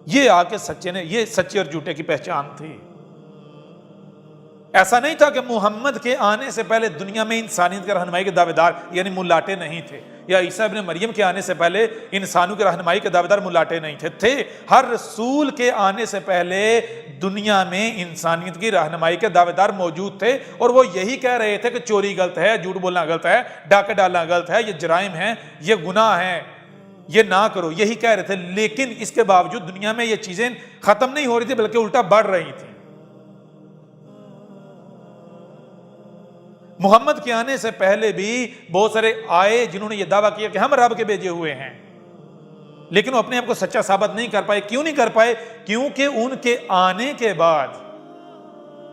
یہ آ کے سچے نے، یہ سچے اور جھوٹے کی پہچان تھی۔ ایسا نہیں تھا کہ محمد کے آنے سے پہلے دنیا میں انسانیت کے رہنمائی کے دعوے دار یعنی ملاٹے نہیں تھے، یا عیسیٰ ابن مریم کے آنے سے پہلے انسانوں کے رہنمائی کے دعوے دار ملاٹے نہیں تھے۔ ہر رسول کے آنے سے پہلے دنیا میں انسانیت کی رہنمائی کے دعوے دار موجود تھے، اور وہ یہی کہہ رہے تھے کہ چوری غلط ہے، جھوٹ بولنا غلط ہے، ڈاکے ڈالنا غلط ہے، یہ جرائم ہیں، یہ گناہ ہیں، یہ نہ کرو، یہی کہہ رہے تھے۔ لیکن اس کے باوجود دنیا میں یہ چیزیں ختم نہیں ہو رہی تھی بلکہ الٹا بڑھ رہی تھی۔ محمد کے آنے سے پہلے بھی بہت سارے آئے جنہوں نے یہ دعویٰ کیا کہ ہم رب کے بھیجے ہوئے ہیں، لیکن وہ اپنے آپ کو سچا ثابت نہیں کر پائے۔ کیوں نہیں کر پائے؟ کیونکہ ان کے آنے کے بعد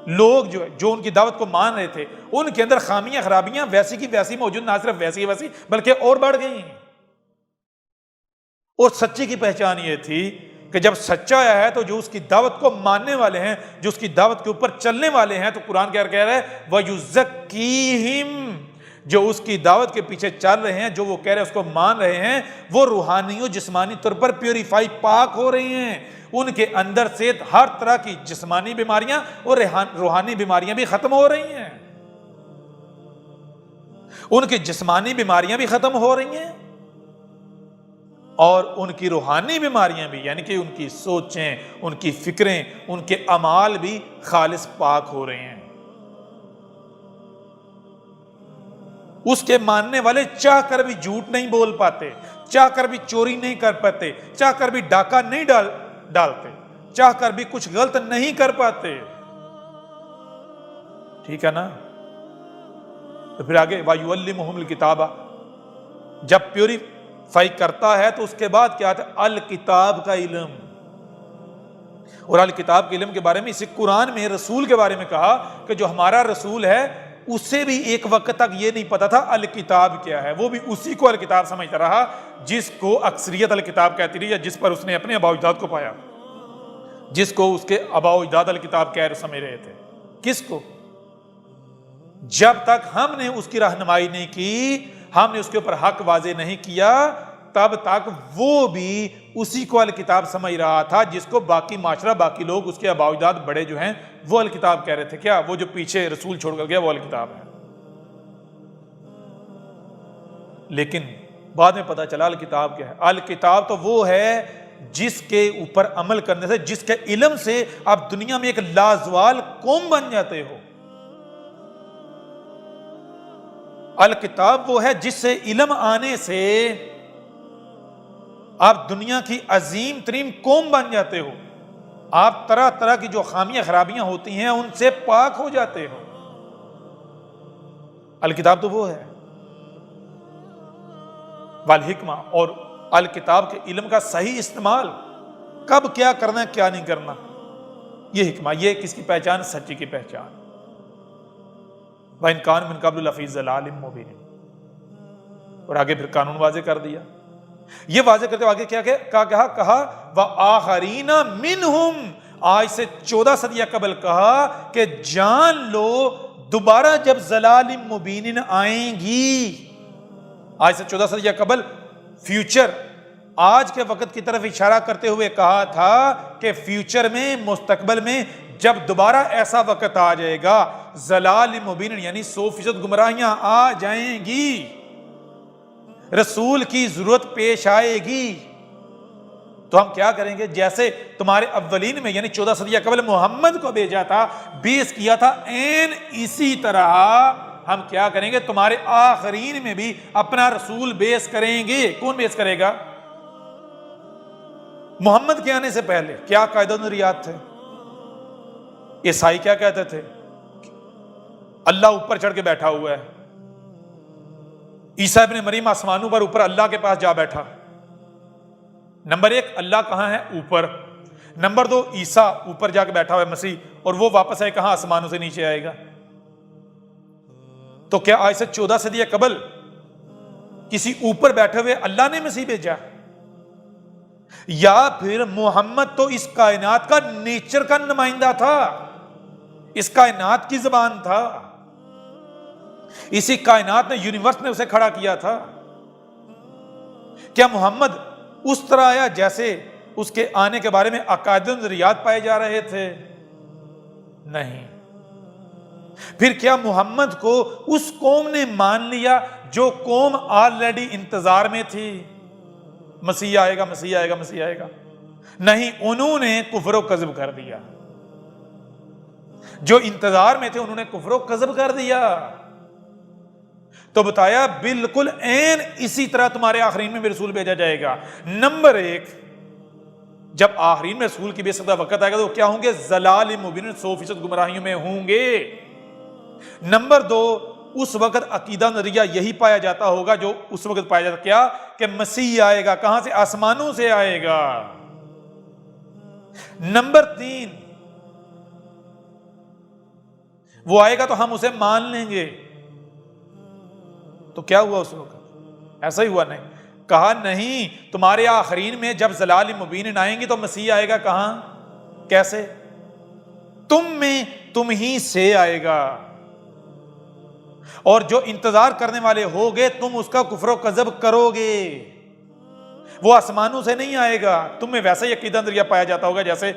لوگ جو ان کی دعوت کو مان رہے تھے ان کے اندر خامیاں خرابیاں ویسی کی ویسی موجود، نہ صرف ویسی کی ویسی بلکہ اور بڑھ گئی۔ اور سچے کی پہچان یہ تھی کہ جب سچا آیا ہے تو جو اس کی دعوت کو ماننے والے ہیں، جو اس کی دعوت کے اوپر چلنے والے ہیں، تو قرآن کہہ رہا ہے وَيُزَكِّيهِمْ، جو اس کی دعوت کے پیچھے چل رہے ہیں، جو وہ کہہ رہے ہیں اس کو مان رہے ہیں، وہ روحانی و جسمانی طور پر پیوریفائی، پاک ہو رہے ہیں۔ ان کے اندر سے ہر طرح کی جسمانی بیماریاں اور روحانی بیماریاں بھی ختم ہو رہی ہیں۔ ان کی جسمانی بیماریاں بھی ختم ہو رہی ہیں اور ان کی روحانی بیماریاں بھی، یعنی کہ ان کی سوچیں، ان کی فکریں، ان کے اعمال بھی خالص پاک ہو رہے ہیں۔ اس کے ماننے والے چاہ کر بھی جھوٹ نہیں بول پاتے، چاہ کر بھی چوری نہیں کر پاتے، چاہ کر بھی ڈاکہ نہیں ڈالتے، چاہ کر بھی کچھ غلط نہیں کر پاتے۔ ٹھیک ہے نا؟ تو پھر آگے وَيُعَلِّمُهُمُ الْكِتَابَ، جب پیوریفائی کرتا ہے تو اس کے بعد کیا آتا ہے؟ الکتاب کا علم۔ اور الکتاب کے علم کے بارے میں اسی قرآن میں رسول کے بارے میں کہا کہ جو ہمارا رسول ہے اسے بھی ایک وقت تک یہ نہیں پتا تھا الکتاب کیا ہے، وہ بھی اسی کو الکتاب سمجھتا رہا جس کو اکثریت الکتاب کہتی رہی، یا جس پر اس نے اپنے آباء و اجداد کو پایا، جس کو اس کے آباء و اجداد الکتاب کہہ سمجھ رہے تھے۔ کس کو؟ جب تک ہم نے اس کی رہنمائی نہیں کی، ہم نے اس کے اوپر حق واضح نہیں کیا، تب تک وہ بھی اسی کو الکتاب سمجھ رہا تھا جس کو باقی معاشرہ، باقی لوگ، اس کے آباء و اجداد بڑے جو ہیں وہ الکتاب کہہ رہے تھے. کیا وہ جو پیچھے رسول چھوڑ کر گیا وہ الکتاب ہے؟ لیکن بعد میں پتا چلا الکتاب کیا ہے. الکتاب تو وہ ہے جس کے اوپر عمل کرنے سے، جس کے علم سے آپ دنیا میں ایک لازوال قوم بن جاتے ہو. الکتاب وہ ہے جس سے علم آنے سے آپ دنیا کی عظیم ترین قوم بن جاتے ہو. آپ طرح طرح کی جو خامیاں خرابیاں ہوتی ہیں ان سے پاک ہو جاتے ہو. الکتاب تو وہ ہے. والحکمہ، اور الکتاب کے علم کا صحیح استعمال، کب کیا کرنا ہے کیا نہیں کرنا، یہ حکمہ. یہ کس کی پہچان؟ سچی کی پہچان. وَإِنْ كَانُوا مِنْ قَبْلُ لَفِي ضَلَالٍ مُبِينٍ. اور آگے پھر قانون واضح کر دیا. یہ واضح کرتے ہوئے آگے کیا کہا وَآخَرِينَ مِنْهُمْ. آج سے 14 صدیہ قبل کہا کہ جان لو دوبارہ جب ضلال مبین آئیں گی. آج سے 14 صدیہ قبل فیوچر، آج کے وقت کی طرف اشارہ کرتے ہوئے کہا تھا کہ فیوچر میں، مستقبل میں جب دوبارہ ایسا وقت آ جائے گا، ضلال مبین یعنی 100% گمراہیاں آ جائیں گی، رسول کی ضرورت پیش آئے گی، تو ہم کیا کریں گے؟ جیسے تمہارے اولین میں یعنی 14 صدیہ قبل محمد کو بھیجا تھا، بیس کیا تھا، این اسی طرح ہم کیا کریں گے؟ تمہارے آخرین میں بھی اپنا رسول بیس کریں گے. کون بیس کرے گا؟ محمد کے آنے سے پہلے کیا قاعدہ و نظریات تھے؟ عیسائی کیا کہتے تھے؟ اللہ اوپر چڑھ کے بیٹھا ہوا ہے. عیسیٰ ابن مریم آسمانوں پر اوپر اللہ کے پاس جا بیٹھا. نمبر 1 اللہ کہاں ہے؟ اوپر. نمبر 2 عیسیٰ اوپر جا کے بیٹھا ہوا ہے مسیح، اور وہ واپس آئے کہاں؟ آسمانوں سے نیچے آئے گا. تو کیا آج سے 14 صدیہ قبل کسی اوپر بیٹھے ہوئے اللہ نے مسیح بھیجا؟ یا پھر محمد تو اس کائنات کا نیچر کا نمائندہ تھا، اس کائنات کی زبان تھا، اسی کائنات نے، یونیورس نے اسے کھڑا کیا تھا. کیا محمد اس طرح آیا جیسے اس کے آنے کے بارے میں عقائد و نظریات پائے جا رہے تھے؟ نہیں. پھر کیا محمد کو اس قوم نے مان لیا جو قوم آلریڈی انتظار میں تھی؟ مسیح آئے گا، مسیح آئے گا، مسیح آئے گا. نہیں، انہوں نے کفر و کذب کر دیا. جو انتظار میں تھے انہوں نے کفر و کذب کر دیا. تو بتایا بالکل عین اسی طرح تمہارے آخرین میں بھی رسول بھیجا جائے گا. نمبر 1 جب آخرین میں رسول کی بے صدا وقت آئے گا تو کیا ہوں گے؟ ضلال مبین، 100% گمراہیوں میں ہوں گے. نمبر 2 اس وقت عقیدہ نظریہ یہی پایا جاتا ہوگا جو اس وقت پایا جاتا، کیا کہ مسیح آئے گا. کہاں سے؟ آسمانوں سے آئے گا. نمبر 3 وہ آئے گا تو ہم اسے مان لیں گے. تو کیا ہوا اس وقت؟ ایسا ہی ہوا؟ نہیں. کہا نہیں، تمہارے آخرین میں جب ضلال مبین آئیں گے تو مسیح آئے گا. کہاں؟ کیسے؟ تم میں، تم ہی سے آئے گا. اور جو انتظار کرنے والے ہوگے تم اس کا کفر و کذب کرو گے. وہ آسمانوں سے نہیں آئے گا. تم میں ویسا ہی عقیدہ نظریہ پایا جاتا ہوگا جیسے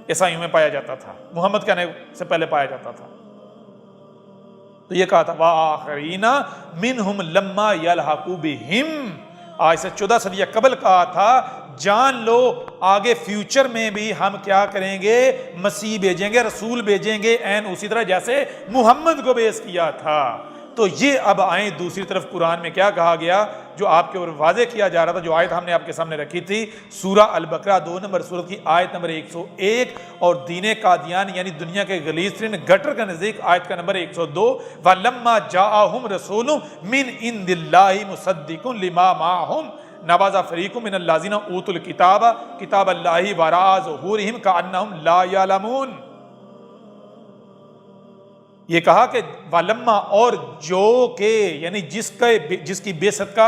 عیسائیوں میں پایا جاتا تھا، محمد کے آنے سے پہلے پایا جاتا تھا. تو یہ کہا تھا وَآخَرِينَ مِنْهُمْ لَمَّا يَلْحَقُوا بِهِمْ. آج سے 14 صدیہ قبل کہا تھا جان لو آگے فیوچر میں بھی ہم کیا کریں گے؟ مسیح بھیجیں گے، رسول بھیجیں گے، این اسی طرح جیسے محمد کو بیس کیا تھا. تو یہ اب آئیں دوسری طرف قرآن میں کیا کہا گیا جو آپ کے اوپر واضح کیا جا رہا تھا، جو آیت ہم نے آپ کے سامنے رکھی تھی، سورہ البقرہ 2 نمبر سورت کی آیت نمبر 101 اور دین قادیان یعنی دنیا کے غلیظ ترین گٹر کا نزدیک آیت کا نمبر 102 وَلَمَّا جَاءَهُمْ رَسُولٌ مِّنْ عِنْدِ اللَّهِ مُصَدِّقٌ لِمَا مَعَهُمْ نَبَذَ فَرِيقٌ مِّنَ الَّذِينَ أُوتُوا الْكِتَابَ كِتَابَ اللَّهِ وَرَاءَ ظُهُورِهِمْ كَأَنَّهُمْ لَا يَعْلَمُونَ. یہ کہا کہ وَلَمَّا اور جو کہ یعنی جس کی بعثت کا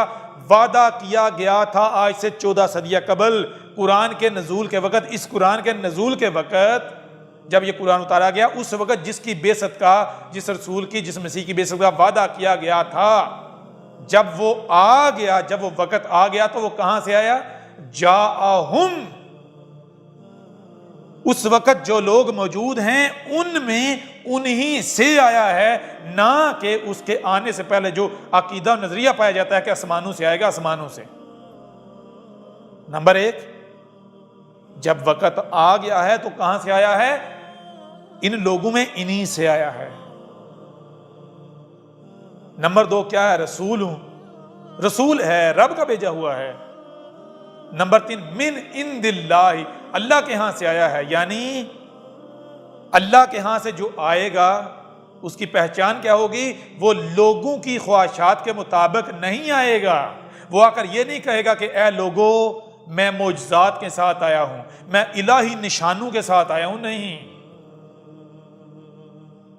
وعدہ کیا گیا تھا آج سے 14 صدیہ قبل قرآن کے نزول کے وقت، اس قرآن کے نزول کے وقت جب یہ قرآن اتارا گیا اس وقت جس کی بعثت کا، جس رسول کی، جس مسیح کی بعثت کا وعدہ کیا گیا تھا، جب وہ آ گیا، جب وہ وقت آ گیا تو وہ کہاں سے آیا؟ جاءہم، اس وقت جو لوگ موجود ہیں ان میں انہی سے آیا ہے، نہ کہ اس کے آنے سے پہلے جو عقیدہ نظریہ پایا جاتا ہے کہ آسمانوں سے آئے گا، آسمانوں سے۔ نمبر ایک، جب وقت آ گیا ہے تو کہاں سے آیا ہے؟ ان لوگوں میں انہی سے آیا ہے۔ نمبر دو کیا ہے؟ رسول ہوں، رسول ہے، رب کا بھیجا ہوا ہے۔ نمبر تین، من عند اللہ، اللہ کے ہاں سے آیا ہے، یعنی اللہ کے ہاں سے جو آئے گا اس کی پہچان کیا ہوگی؟ وہ لوگوں کی خواہشات کے مطابق نہیں آئے گا۔ وہ آ کر یہ نہیں کہے گا کہ اے لوگو میں معجزات کے ساتھ آیا ہوں، میں الہی نشانوں کے ساتھ آیا ہوں، نہیں۔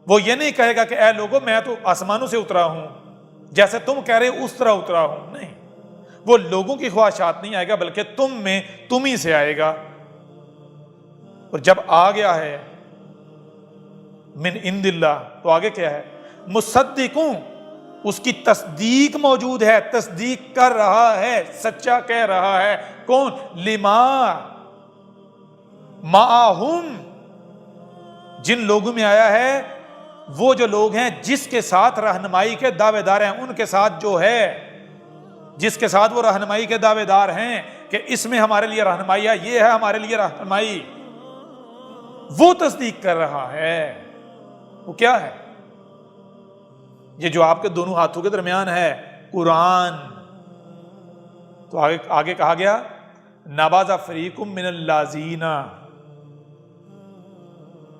وہ یہ نہیں کہے گا کہ اے لوگو میں تو آسمانوں سے اترا ہوں، جیسے تم کہہ رہے اس طرح اترا ہوں، نہیں۔ وہ لوگوں کی خواہشات نہیں آئے گا، بلکہ تم میں تم ہی سے آئے گا۔ اور جب آ گیا ہے من عند اللہ تو آگے کیا ہے؟ مصدقوں، اس کی تصدیق موجود ہے، تصدیق کر رہا ہے، سچا کہہ رہا ہے۔ کون؟ لما معہم، جن لوگوں میں آیا ہے، وہ جو لوگ ہیں جس کے ساتھ رہنمائی کے دعوے دار ہیں، ان کے ساتھ جو ہے، جس کے ساتھ وہ رہنمائی کے دعوے دار ہیں کہ اس میں ہمارے لیے رہنمائی ہے، یہ ہے ہمارے لیے رہنمائی، وہ تصدیق کر رہا ہے۔ وہ کیا ہے؟ یہ جو آپ کے دونوں ہاتھوں کے درمیان ہے، قرآن۔ تو آگے کہا گیا نبذ فریق من الذین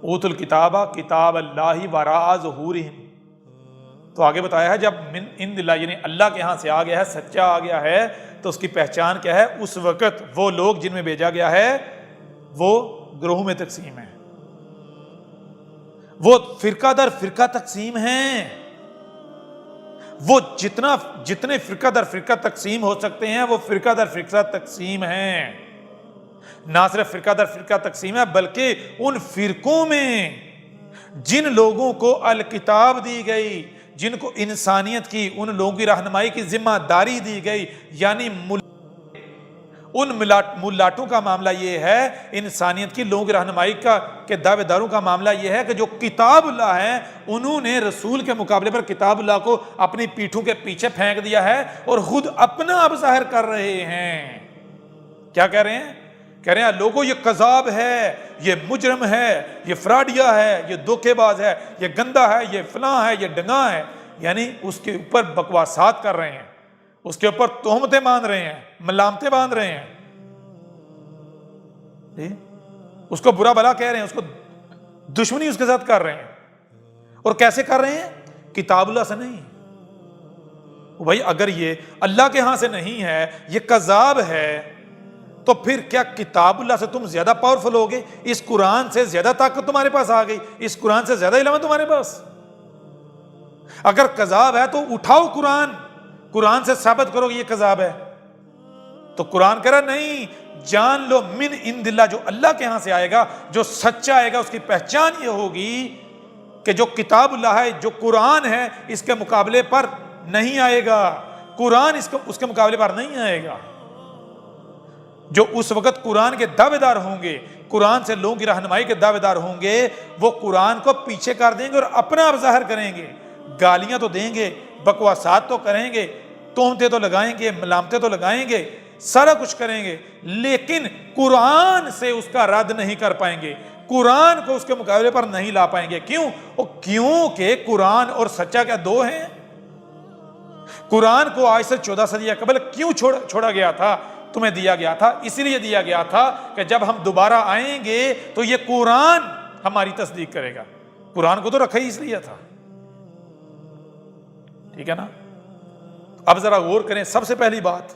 اوتوا الکتاب کتاب اللہ وراء ظہورہم۔ تو آگے بتایا ہے جب من عند اللہ، یعنی اللہ کے ہاں سے آ گیا ہے، سچا آ گیا ہے، تو اس کی پہچان کیا ہے؟ اس وقت وہ لوگ جن میں بھیجا گیا ہے وہ گروہ میں تقسیم ہیں، وہ فرقہ در فرقہ تقسیم ہیں، وہ جتنے فرقہ در فرقہ تقسیم ہو سکتے ہیں وہ فرقہ در فرقہ تقسیم ہیں۔ نہ صرف فرقہ در فرقہ تقسیم ہے، بلکہ ان فرقوں میں جن لوگوں کو الکتاب دی گئی، جن کو انسانیت کی، ان لوگوں کی رہنمائی کی ذمہ داری دی گئی، یعنی ان ملاٹوں کا معاملہ یہ ہے، انسانیت کی لوگوں کی رہنمائی کے دعوے داروں کا معاملہ یہ ہے کہ جو کتاب اللہ ہے انہوں نے رسول کے مقابلے پر کتاب اللہ کو اپنی پیٹھوں کے پیچھے پھینک دیا ہے اور خود اپنا اب ظاہر کر رہے ہیں۔ کیا کہہ رہے ہیں؟ کہہ رہے ہیں لوگوں یہ کذاب ہے، یہ مجرم ہے، یہ فراڈیا ہے، یہ دھوکے باز ہے، یہ گندا ہے، یہ فلاں ہے، یہ ڈنگا ہے، یعنی اس کے اوپر بکواسات کر رہے ہیں، اس کے اوپر تہمتیں باندھ رہے ہیں، ملامتیں باندھ رہے ہیں، اس کو برا بھلا کہہ رہے ہیں، اس کو دشمنی اس کے ساتھ کر رہے ہیں۔ اور کیسے کر رہے ہیں؟ کتاب اللہ سے نہیں۔ بھائی اگر یہ اللہ کے ہاں سے نہیں ہے، یہ کذاب ہے، تو پھر کیا کتاب اللہ سے تم زیادہ پاورفل ہوگے؟ اس قرآن سے زیادہ طاقت تمہارے پاس آ گئی، اس قرآن سے زیادہ علم ہے تمہارے پاس؟ اگر کذاب ہے تو اٹھاؤ قرآن سے ثابت کرو کہ یہ کذاب ہے۔ تو قرآن کہہ رہا نہیں، جان لو من عند اللہ، جو اللہ کے ہاں سے آئے گا، جو سچا آئے گا، اس کی پہچان یہ ہوگی کہ جو کتاب اللہ ہے، جو قرآن ہے، اس کے مقابلے پر نہیں آئے گا، قرآن اس کے مقابلے پر نہیں آئے گا۔ جو اس وقت قرآن کے دعوے دار ہوں گے، قرآن سے لوگوں کی رہنمائی کے دعوے دار ہوں گے، وہ قرآن کو پیچھے کر دیں گے اور اپنا اب ظاہر کریں گے، گالیاں تو دیں گے، بکواسات تو کریں گے، تہمتیں تو لگائیں گے، ملامتیں تو لگائیں گے، سارا کچھ کریں گے، لیکن قرآن سے اس کا رد نہیں کر پائیں گے، قرآن کو اس کے مقابلے پر نہیں لا پائیں گے۔ کیوں؟ کیونکہ قرآن اور سچا کیا دو ہیں؟ قرآن کو آج سے 14 صدیہ قبل کیوں چھوڑا گیا تھا؟ تمہیں دیا گیا تھا اس لیے دیا گیا تھا کہ جب ہم دوبارہ آئیں گے تو یہ قرآن ہماری تصدیق کرے گا۔ قرآن کو تو رکھا ہی اس لیے تھا، ٹھیک ہے نا؟ اب ذرا غور کریں، سب سے پہلی بات،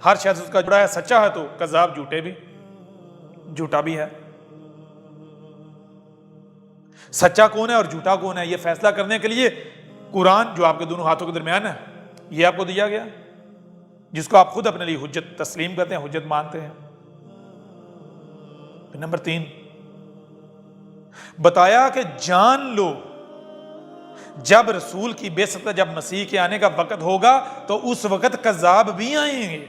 ہر شخص کا جڑا ہے سچا ہے تو کذاب جھوٹا بھی ہے۔ سچا کون ہے اور جھوٹا کون ہے، یہ فیصلہ کرنے کے لیے قرآن جو آپ کے دونوں ہاتھوں کے درمیان ہے، یہ آپ کو دیا گیا، جس کو آپ خود اپنے لیے حجت تسلیم کرتے ہیں، حجت مانتے ہیں۔ نمبر 3 بتایا کہ جان لو جب رسول کی بعثت، جب مسیح کے آنے کا وقت ہوگا تو اس وقت کذاب بھی آئیں گے.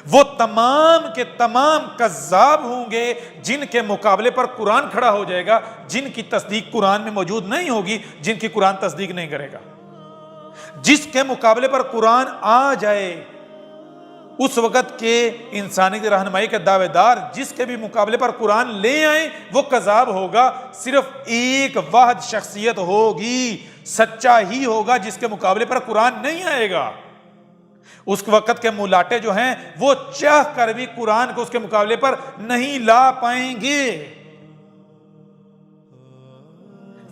وہ تمام کے تمام کذاب ہوں گے جن کے مقابلے پر قرآن کھڑا ہو جائے گا، جن کی تصدیق قرآن میں موجود نہیں ہوگی، جن کی قرآن تصدیق نہیں کرے گا. جس کے مقابلے پر قرآن آ جائے اس وقت کے انسانیت کی رہنمائی کے دعوے دار جس کے بھی مقابلے پر قرآن لے آئیں وہ کذاب ہوگا. صرف ایک واحد شخصیت ہوگی، سچا ہی ہوگا، جس کے مقابلے پر قرآن نہیں آئے گا. اس وقت کے ملاٹے جو ہیں وہ چاہ کر بھی قرآن کو اس کے مقابلے پر نہیں لا پائیں گے.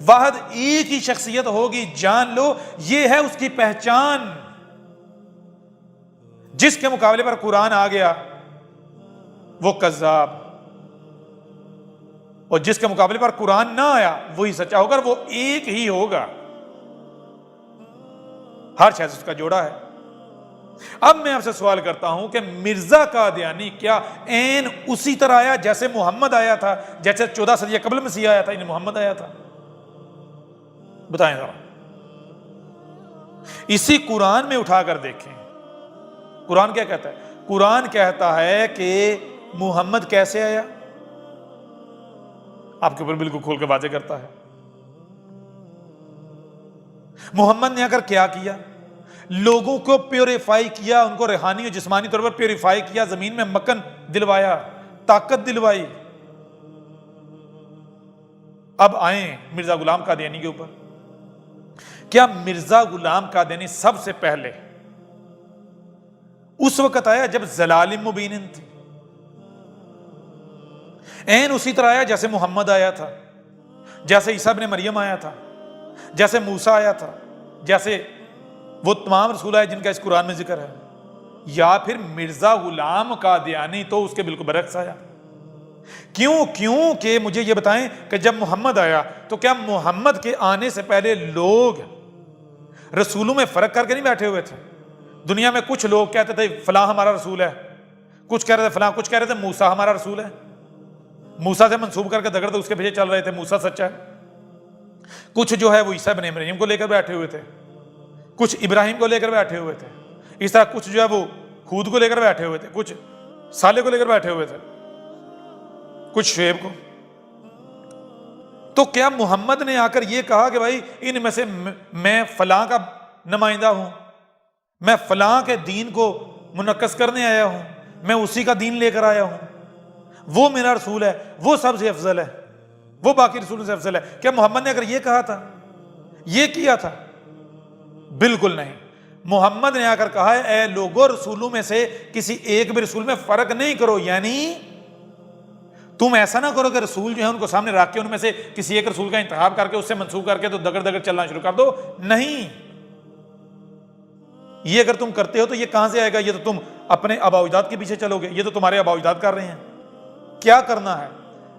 واحد ایک ہی شخصیت ہوگی، جان لو یہ ہے اس کی پہچان. جس کے مقابلے پر قرآن آ گیا وہ کذاب، اور جس کے مقابلے پر قرآن نہ آیا وہی سچا ہوگا، اور وہ ایک ہی ہوگا. ہر شخص اس کا جوڑا ہے. اب میں آپ سے سوال کرتا ہوں کہ مرزا قادیانی کیا عین اسی طرح آیا جیسے محمد آیا تھا، جیسے 14 صدی قبل مسیح آیا تھا، محمد آیا تھا؟ بتائیں ذرا. اسی قرآن میں اٹھا کر دیکھیں قرآن کیا کہتا ہے. قرآن کہتا ہے کہ محمد کیسے آیا، آپ کے اوپر بالکل کھول کے واضح کرتا ہے. محمد نے اگر کیا کیا، لوگوں کو پیوریفائی کیا، ان کو روحانی اور جسمانی طور پر پیوریفائی کیا، زمین میں مکن دلوایا، طاقت دلوائی. اب آئیں مرزا غلام قادیانی کے اوپر. کیا مرزا غلام قادیانی سب سے پہلے اس وقت آیا جب ضلال مبین تھی؟ عین اسی طرح آیا جیسے محمد آیا تھا، جیسے عیسیٰ ابن مریم آیا تھا، جیسے موسیٰ آیا تھا، جیسے وہ تمام رسول آئے جن کا اس قرآن میں ذکر ہے؟ یا پھر مرزا غلام قادیانی تو اس کے بالکل برعکس آیا؟ کیوں کہ مجھے یہ بتائیں کہ جب محمد آیا تو کیا محمد کے آنے سے پہلے لوگ رسولوں میں فرق کر کے نہیں بیٹھے ہوئے تھے؟ دنیا میں کچھ لوگ کہتے تھے فلاں ہمارا رسول ہے، کچھ کہہ رہے تھے فلاں، کچھ کہہ رہے تھے موسیٰ ہمارا رسول ہے، موسیٰ سے منسوب کر کے دگڑتے اس کے پیچھے چل رہے تھے، موسیٰ سچا ہے. کچھ جو ہے وہ عیسیٰ ابن مریم کو لے کر بیٹھے ہوئے تھے، کچھ ابراہیم کو لے کر بیٹھے ہوئے تھے. اس طرح کچھ جو ہے وہ خود کو لے کر بیٹھے ہوئے تھے، کچھ صالح کو لے کر بیٹھے ہوئے تھے، کچھ شعیب کو. تو کیا محمد نے آ کر یہ کہا کہ بھائی ان میں سے میں فلاں کا نمائندہ ہوں، میں فلاں کے دین کو منعکس کرنے آیا ہوں، میں اسی کا دین لے کر آیا ہوں، وہ میرا رسول ہے، وہ سب سے افضل ہے، وہ باقی رسولوں سے افضل ہے؟ کیا محمد نے اگر یہ کہا تھا، یہ کیا تھا؟ بالکل نہیں. محمد نے آ کر کہا ہے اے لوگوں رسولوں میں سے کسی ایک بھی رسول میں فرق نہیں کرو. یعنی تم ایسا نہ کرو کہ رسول جو ہے ان کو سامنے رکھ کے ان میں سے کسی ایک رسول کا انتخاب کر کے اس سے منسوب کر کے تو دگڑ دگڑ چلنا شروع کر دو. نہیں، یہ اگر تم کرتے ہو تو یہ کہاں سے آئے گا؟ یہ تو تم اپنے آبا و اجداد کے پیچھے چلو گے، یہ تو تمہارے آبا و اجداد کر رہے ہیں. کیا کرنا ہے؟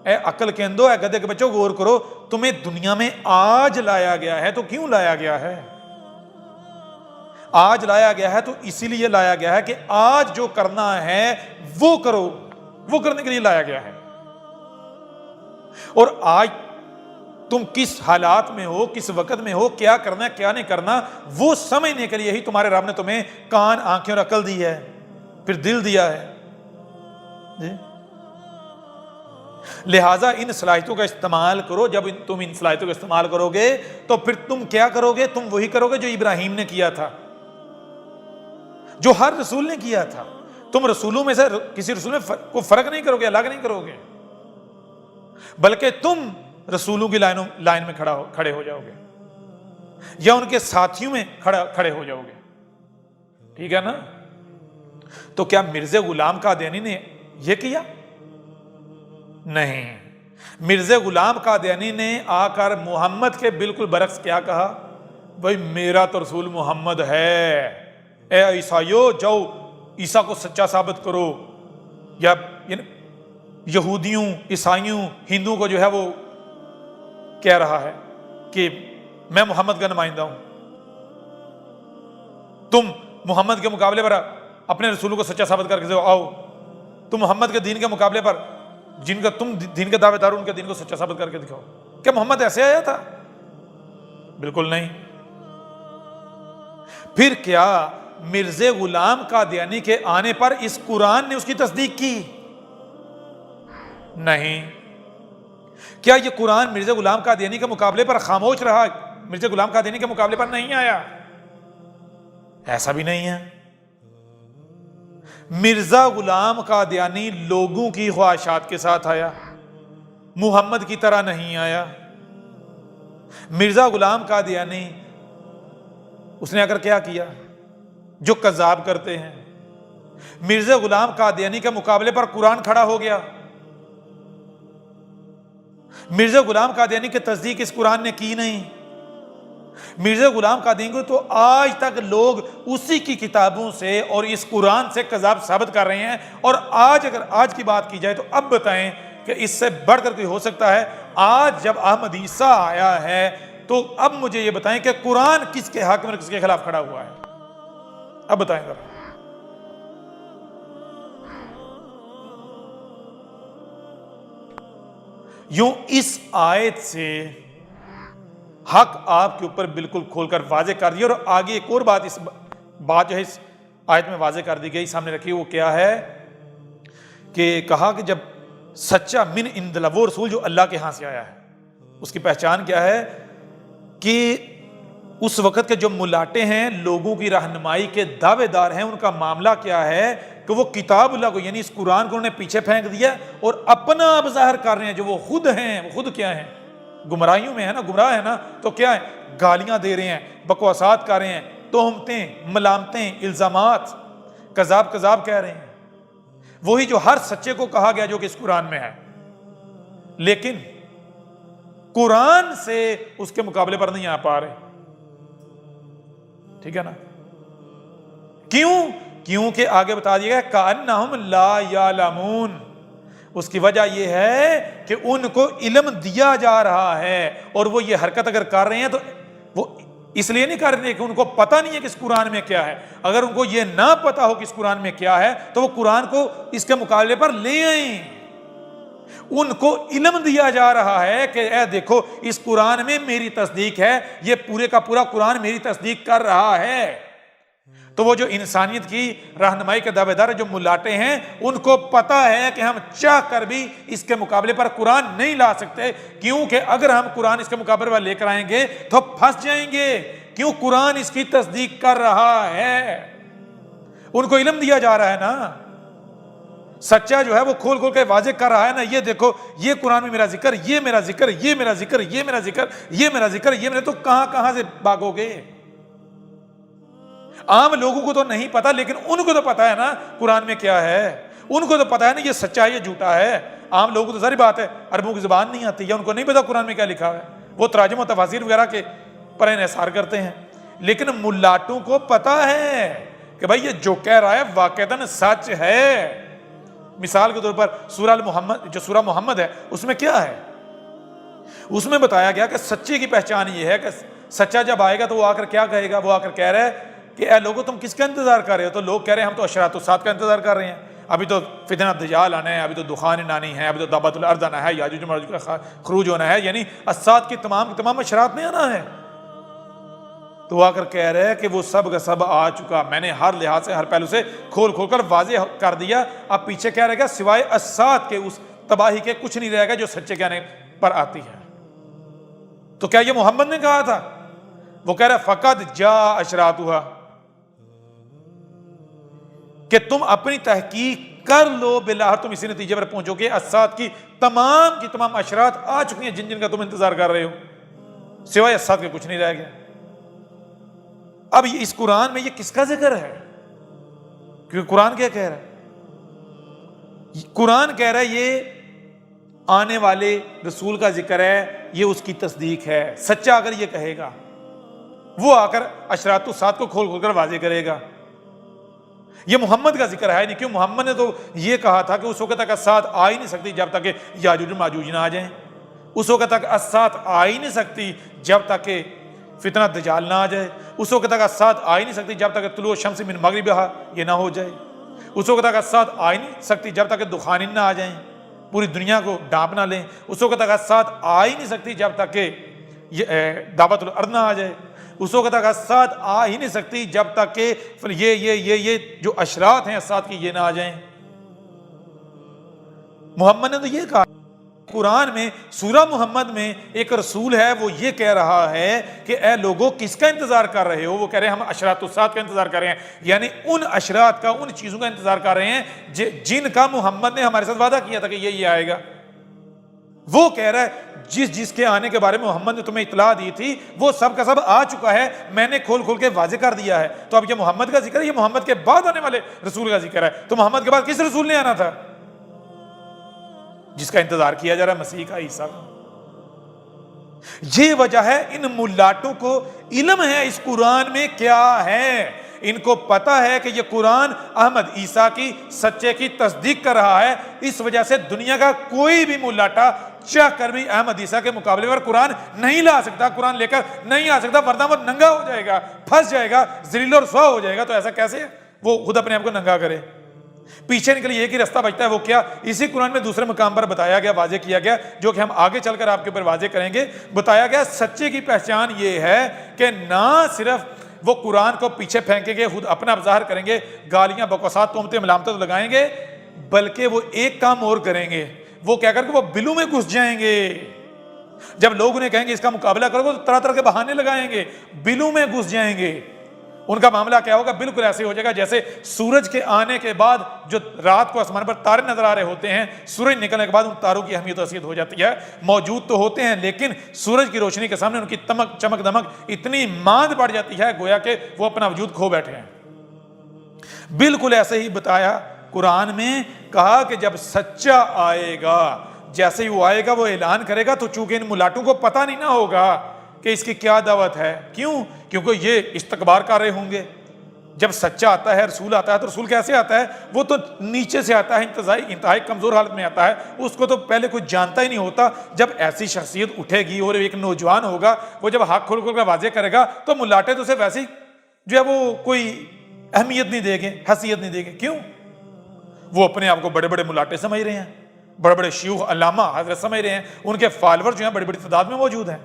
اے عقل کے اندھو، اے گدھے کے بچوں، غور کرو. تمہیں دنیا میں آج لایا گیا ہے تو کیوں لایا گیا ہے؟ آج لایا گیا ہے تو اسی لیے لایا گیا ہے کہ آج جو کرنا ہے وہ کرو، وہ کرنے کے لیے لایا گیا ہے. اور آج تم کس حالات میں ہو، کس وقت میں ہو، کیا کرنا ہے کیا نہیں کرنا، وہ سمجھنے کے لیے ہی تمہارے رب نے تمہیں کان، آنکھیں اور عقل دی ہے، پھر دل دیا ہے. جی لہٰذا ان صلاحیتوں کا استعمال کرو. جب تم ان صلاحیتوں کا استعمال کرو گے تو پھر تم کیا کرو گے؟ تم وہی کرو گے جو ابراہیم نے کیا تھا، جو ہر رسول نے کیا تھا. تم رسولوں میں سے کسی رسول میں کوئی فرق نہیں کرو گے، الگ نہیں کرو گے، بلکہ تم رسولوں کی لائن میں کھڑے ہو جاؤ گے یا ان کے ساتھیوں میں کھڑے ہو جاؤ گے. ٹھیک ہے نا؟ تو کیا مرزا غلام قادیانی نے یہ کیا؟ نہیں. مرزا غلام قادیانی نے آ کر محمد کے بالکل برعکس کیا کہا؟ بھائی میرا تو رسول محمد ہے، اے عیسائیو جاؤ عیسیٰ کو سچا ثابت کرو. یا یہودیوں، عیسائیوں، ہندوؤں کو جو ہے وہ کہہ رہا ہے کہ میں محمد کا نمائندہ ہوں. تم محمد کے مقابلے پر اپنے رسولوں کو سچا ثابت کر کے آؤ. تم محمد کے دین کے مقابلے پر جن کا تم دین کے دعوے دار ان کے دین کو سچا ثابت کر کے دکھاؤ. کیا محمد ایسے آیا تھا؟ بالکل نہیں۔ پھر کیا مرزا غلام قادیانی کے آنے پر اس قرآن نے اس کی تصدیق کی؟ نہیں۔ کیا یہ قرآن مرزا غلام قادیانی کے مقابلے پر خاموش رہا؟ مرزا غلام قادیانی کے مقابلے پر نہیں آیا، ایسا بھی نہیں ہے۔ مرزا غلام قادیانی لوگوں کی خواہشات کے ساتھ آیا، محمد کی طرح نہیں آیا۔ مرزا غلام قادیانی اس نے اگر کیا کیا جو کذاب کرتے ہیں، مرزا غلام قادیانی کے مقابلے پر قرآن کھڑا ہو گیا۔ مرزا غلام قادیانی کی تصدیق اس قرآن نے کی نہیں۔ مرزا غلام قادیانی کو تو آج تک لوگ اسی کی کتابوں سے اور اس قرآن سے کذاب ثابت کر رہے ہیں۔ اور اگر آج کی بات کی جائے تو اب بتائیں کہ اس سے بڑھ کر کوئی ہو سکتا ہے؟ آج جب احمد عیسیٰ آیا ہے تو اب مجھے یہ بتائیں کہ قرآن کس کے حق میں کس کے خلاف کھڑا ہوا ہے؟ اب بتائیں ذرا۔ یوں اس آیت سے حق آپ کے اوپر بالکل کھول کر واضح کر دیا۔ اور آگے ایک اور بات جو ہے اس آیت میں واضح کر دی گئی، سامنے رکھی، وہ کیا ہے کہ کہا کہ جب سچا من عند اللہ، وہ رسول جو اللہ کے ہاں سے آیا ہے، اس کی پہچان کیا ہے کہ اس وقت کے جو ملاٹے ہیں، لوگوں کی رہنمائی کے دعوے دار ہیں، ان کا معاملہ کیا ہے کہ وہ کتاب اللہ کو یعنی اس قرآن کو انہوں نے پیچھے پھینک دیا اور اپنا اب ظاہر کر رہے ہیں جو وہ خود ہیں۔ وہ خود کیا ہیں؟ گمراہیوں میں ہے نا، گمراہ ہے نا، تو کیا ہے؟ گالیاں دے رہے ہیں، بکواسات کر رہے ہیں، تہمتیں، ملامتیں، الزامات، کذاب کہہ رہے ہیں، وہی جو ہر سچے کو کہا گیا جو کہ اس قرآن میں ہے، لیکن قرآن سے اس کے مقابلے پر نہیں آ پا رہے۔ ٹھیک ہے نا؟ کیونکہ آگے بتا دیا گیا کأنہم لا یعلمون، اس کی وجہ یہ ہے کہ ان کو علم دیا جا رہا ہے اور وہ یہ حرکت اگر کر رہے ہیں تو وہ اس لیے نہیں کر رہے کہ ان کو پتہ نہیں ہے کہ اس قرآن میں کیا ہے۔ اگر ان کو یہ نہ پتا ہو کہ اس قرآن میں کیا ہے تو وہ قرآن کو اس کے مقابلے پر لے آئیں۔ ان کو علم دیا جا رہا ہے کہ اے دیکھو اس قرآن میں میری تصدیق ہے، یہ پورے کا پورا قرآن میری تصدیق کر رہا ہے۔ تو وہ جو انسانیت کی رہنمائی کے دعوے دار جو ملاٹے ہیں، ان کو پتا ہے کہ ہم چاہ کر بھی اس کے مقابلے پر قرآن نہیں لا سکتے، کیونکہ اگر ہم قرآن اس کے مقابلے پر لے کر آئیں گے تو پھنس جائیں گے، کیوں؟ قرآن اس کی تصدیق کر رہا ہے۔ ان کو علم دیا جا رہا ہے نا، سچا جو ہے وہ کھول کے واضح کر رہا ہے نا، یہ دیکھو یہ قرآن میں میرا ذکر، یہ میرا ذکر، یہ میرا ذکر، یہ میرا ذکر، یہ میرا ذکر، یہ میرا، تو کہاں سے بھاگو گے؟ عام لوگوں کو تو نہیں پتا، لیکن ان کو تو پتا ہے نا قرآن میں کیا ہے، ان کو تو پتا ہے نا یہ سچا ہے یہ جھوٹا ہے۔ عام لوگوں کو تو ظاہر بات ہے عربوں کی زبان نہیں آتی ہے، ان کو نہیں پتا قرآن میں کیا لکھا ہے، وہ تراجم و تفاسیر وغیرہ کے پر انحصار کرتے ہیں۔ لیکن ملاٹوں کو پتا ہے کہ بھائی یہ جو کہہ رہا ہے واقعتاً سچ ہے۔ مثال کے طور پر سورہ محمد ہے، اس میں کیا ہے؟ اس میں بتایا گیا کہ سچے کی پہچان یہ ہے کہ سچا جب آئے گا تو وہ آ کر کیا کہے گا؟ وہ آ کر کہہ رہا ہے کہ اے لوگوں تم کس کا انتظار کر رہے ہو؟ تو لوگ کہہ رہے ہیں ہم تو اشراط الساعۃ کا انتظار کر رہے ہیں، ابھی تو فتنہ دجال آنا ہے، ابھی تو دخان آنی ہے، ابھی تو دابۃ الارض آنا ہے، یاجوج ماجوج کا خروج ہونا ہے، یعنی الساعۃ کی تمام اشراط میں آنا ہے۔ تو وہ آ کر کہہ رہے ہیں کہ وہ سب کا سب آ چکا، میں نے ہر لحاظ سے ہر پہلو سے کھول کر واضح کر دیا، اب پیچھے کیا رہے گا سوائے الساعۃ کے، اس تباہی کے کچھ نہیں رہے گا جو سچے کہنے پر آتی ہے۔ تو کیا یہ محمد نے کہا تھا؟ وہ کہہ رہا ہے فقد جاء اشراطها، کہ تم اپنی تحقیق کر لو، بالآخر تم اسی نتیجے پر پہنچو گے، الساعۃ کی تمام اشراط آ چکی ہیں جن کا تم انتظار کر رہے ہو، سوائے الساعۃ کے کچھ نہیں رہ گیا۔ اب اس قرآن میں یہ کس کا ذکر ہے؟ کیونکہ قرآن کیا کہہ رہا ہے؟ قرآن کہہ رہا ہے یہ آنے والے رسول کا ذکر ہے، یہ اس کی تصدیق ہے۔ سچا اگر یہ کہے گا، وہ آ کر اشراط الساعۃ کو کھول کر واضح کرے گا۔ یہ محمد کا ذکر ہے نہیں، کیوں؟ محمد نے تو یہ کہا تھا کہ اس وقت تک الساعۃ آ ہی نہیں سکتی جب تک کہ یاجوج ماجوج نہ آ جائیں، اس وقت تک الساعۃ آ ہی نہیں سکتی جب تک کہ فتنہ دجال نہ آ جائے، اس وقت تک الساعۃ آ ہی نہیں سکتی جب تک کہ طلوع الشمس من مغربہا یہ نہ ہو جائے، اس وقت تک الساعۃ آ ہی نہیں سکتی جب تک کہ دخان نہ آ جائیں، پوری دنیا کو ڈانپ نہ لیں، اس وقت تک الساعۃ آ ہی نہیں سکتی جب تک کہ دعوت الارض نہ آ جائے، اس وقت تک اسد آ ہی نہیں سکتی جب تک کہ یہ جو اشراط ہیں اسد کی یہ نہ آ جائیں۔ محمد نے تو یہ کہا قرآن میں، سورہ محمد میں ایک رسول ہے وہ یہ کہہ رہا ہے کہ اے لوگوں کس کا انتظار کر رہے ہو؟ وہ کہہ رہے ہیں ہم اشراط الساعۃ کا انتظار کر رہے ہیں، یعنی ان اشراط کا، ان چیزوں کا انتظار کر رہے ہیں جن کا محمد نے ہمارے ساتھ وعدہ کیا تھا کہ یہ آئے گا۔ وہ کہہ رہا ہے جس کے آنے کے بارے میں محمد نے تمہیں اطلاع دی تھی وہ سب کا سب آ چکا ہے، میں نے کھول کھول کے واضح کر دیا ہے۔ تو اب یہ محمد کا ذکر ہے، یہ محمد کے بعد آنے والے رسول کا ذکر ہے۔ تو محمد کے بعد کس رسول نے آنا تھا جس کا انتظار کیا جا رہا ہے؟ مسیح کا، عیسیٰ کا۔ یہ وجہ ہے ان ملاٹوں کو علم ہے اس قرآن میں کیا ہے، ان کو پتا ہے کہ یہ قرآن احمد عیسیٰ کی سچے کی تصدیق کر رہا ہے۔ اس وجہ سے دنیا کا کوئی بھی ملاٹا چاہ کر بھی احمد عیسیٰ کے مقابلے پر قرآن نہیں لا سکتا، قرآن لے کر نہیں آ سکتا، ورنہ وہ ننگا ہو جائے گا، پھنس جائے گا، ذلیل و رسوا ہو جائے گا۔ تو ایسا کیسے وہ خود اپنے آپ کو ننگا کرے؟ پیچھے نکل ایک ہی رستہ بچتا ہے، وہ کیا؟ اسی قرآن میں دوسرے مقام پر بتایا گیا، واضح کیا گیا، جو کہ ہم آگے چل کر آپ کے اوپر واضح کریں گے۔ بتایا گیا سچے کی پہچان یہ ہے کہ نہ صرف وہ قرآن کو پیچھے پھینکیں گے، خود اپنا ظاہر کریں گے، گالیاں بکواسات تہمتیں ملامتیں لگائیں گے، بلکہ وہ ایک کام اور کریں گے، وہ کیا کر کے وہ بلوں میں گھس جائیں گے۔ جب لوگ انہیں کہیں گے اس کا مقابلہ کرو تو طرح طرح کے بہانے لگائیں گے، بلوں میں گھس جائیں گے۔ ان کا معاملہ کیا ہوگا؟ بالکل ایسے ہو جائے گا جیسے سورج کے آنے کے بعد جو رات کو آسمان پر تارے نظر آ رہے ہوتے ہیں، سورج نکلنے کے بعد ان تاروں کی اہمیت و حیثیت ہو جاتی ہے، موجود تو ہوتے ہیں لیکن سورج کی روشنی کے سامنے ان کی چمک دمک اتنی ماند پڑ جاتی ہے گویا کہ وہ اپنا وجود کھو بیٹھے ہیں۔ بالکل ایسے ہی بتایا قرآن میں، کہا کہ جب سچا آئے گا، جیسے ہی وہ آئے گا وہ اعلان کرے گا، تو چونکہ ان ملاٹوں کو پتہ نہیں نہ ہوگا کہ اس کی کیا دعوت ہے۔ کیوں؟ کیونکہ یہ استکبار کر رہے ہوں گے۔ جب سچا آتا ہے، رسول آتا ہے، تو رسول کیسے آتا ہے؟ وہ تو نیچے سے آتا ہے، انتہائی کمزور حالت میں آتا ہے، اس کو تو پہلے کوئی جانتا ہی نہیں ہوتا۔ جب ایسی شخصیت اٹھے گی اور ایک نوجوان ہوگا، وہ جب حق کھول کھول کر واضح کرے گا تو ملاٹے تو اسے ویسے ہی جو ہے وہ کوئی اہمیت نہیں دیں گے، حیثیت نہیں دیں گے۔ کیوں؟ وہ اپنے آپ کو بڑے بڑے ملاٹے سمجھ رہے ہیں، بڑے بڑے شیوخ علامہ حضرت سمجھ رہے ہیں، ان کے فالوور جو ہیں بڑی بڑی تعداد میں موجود ہیں۔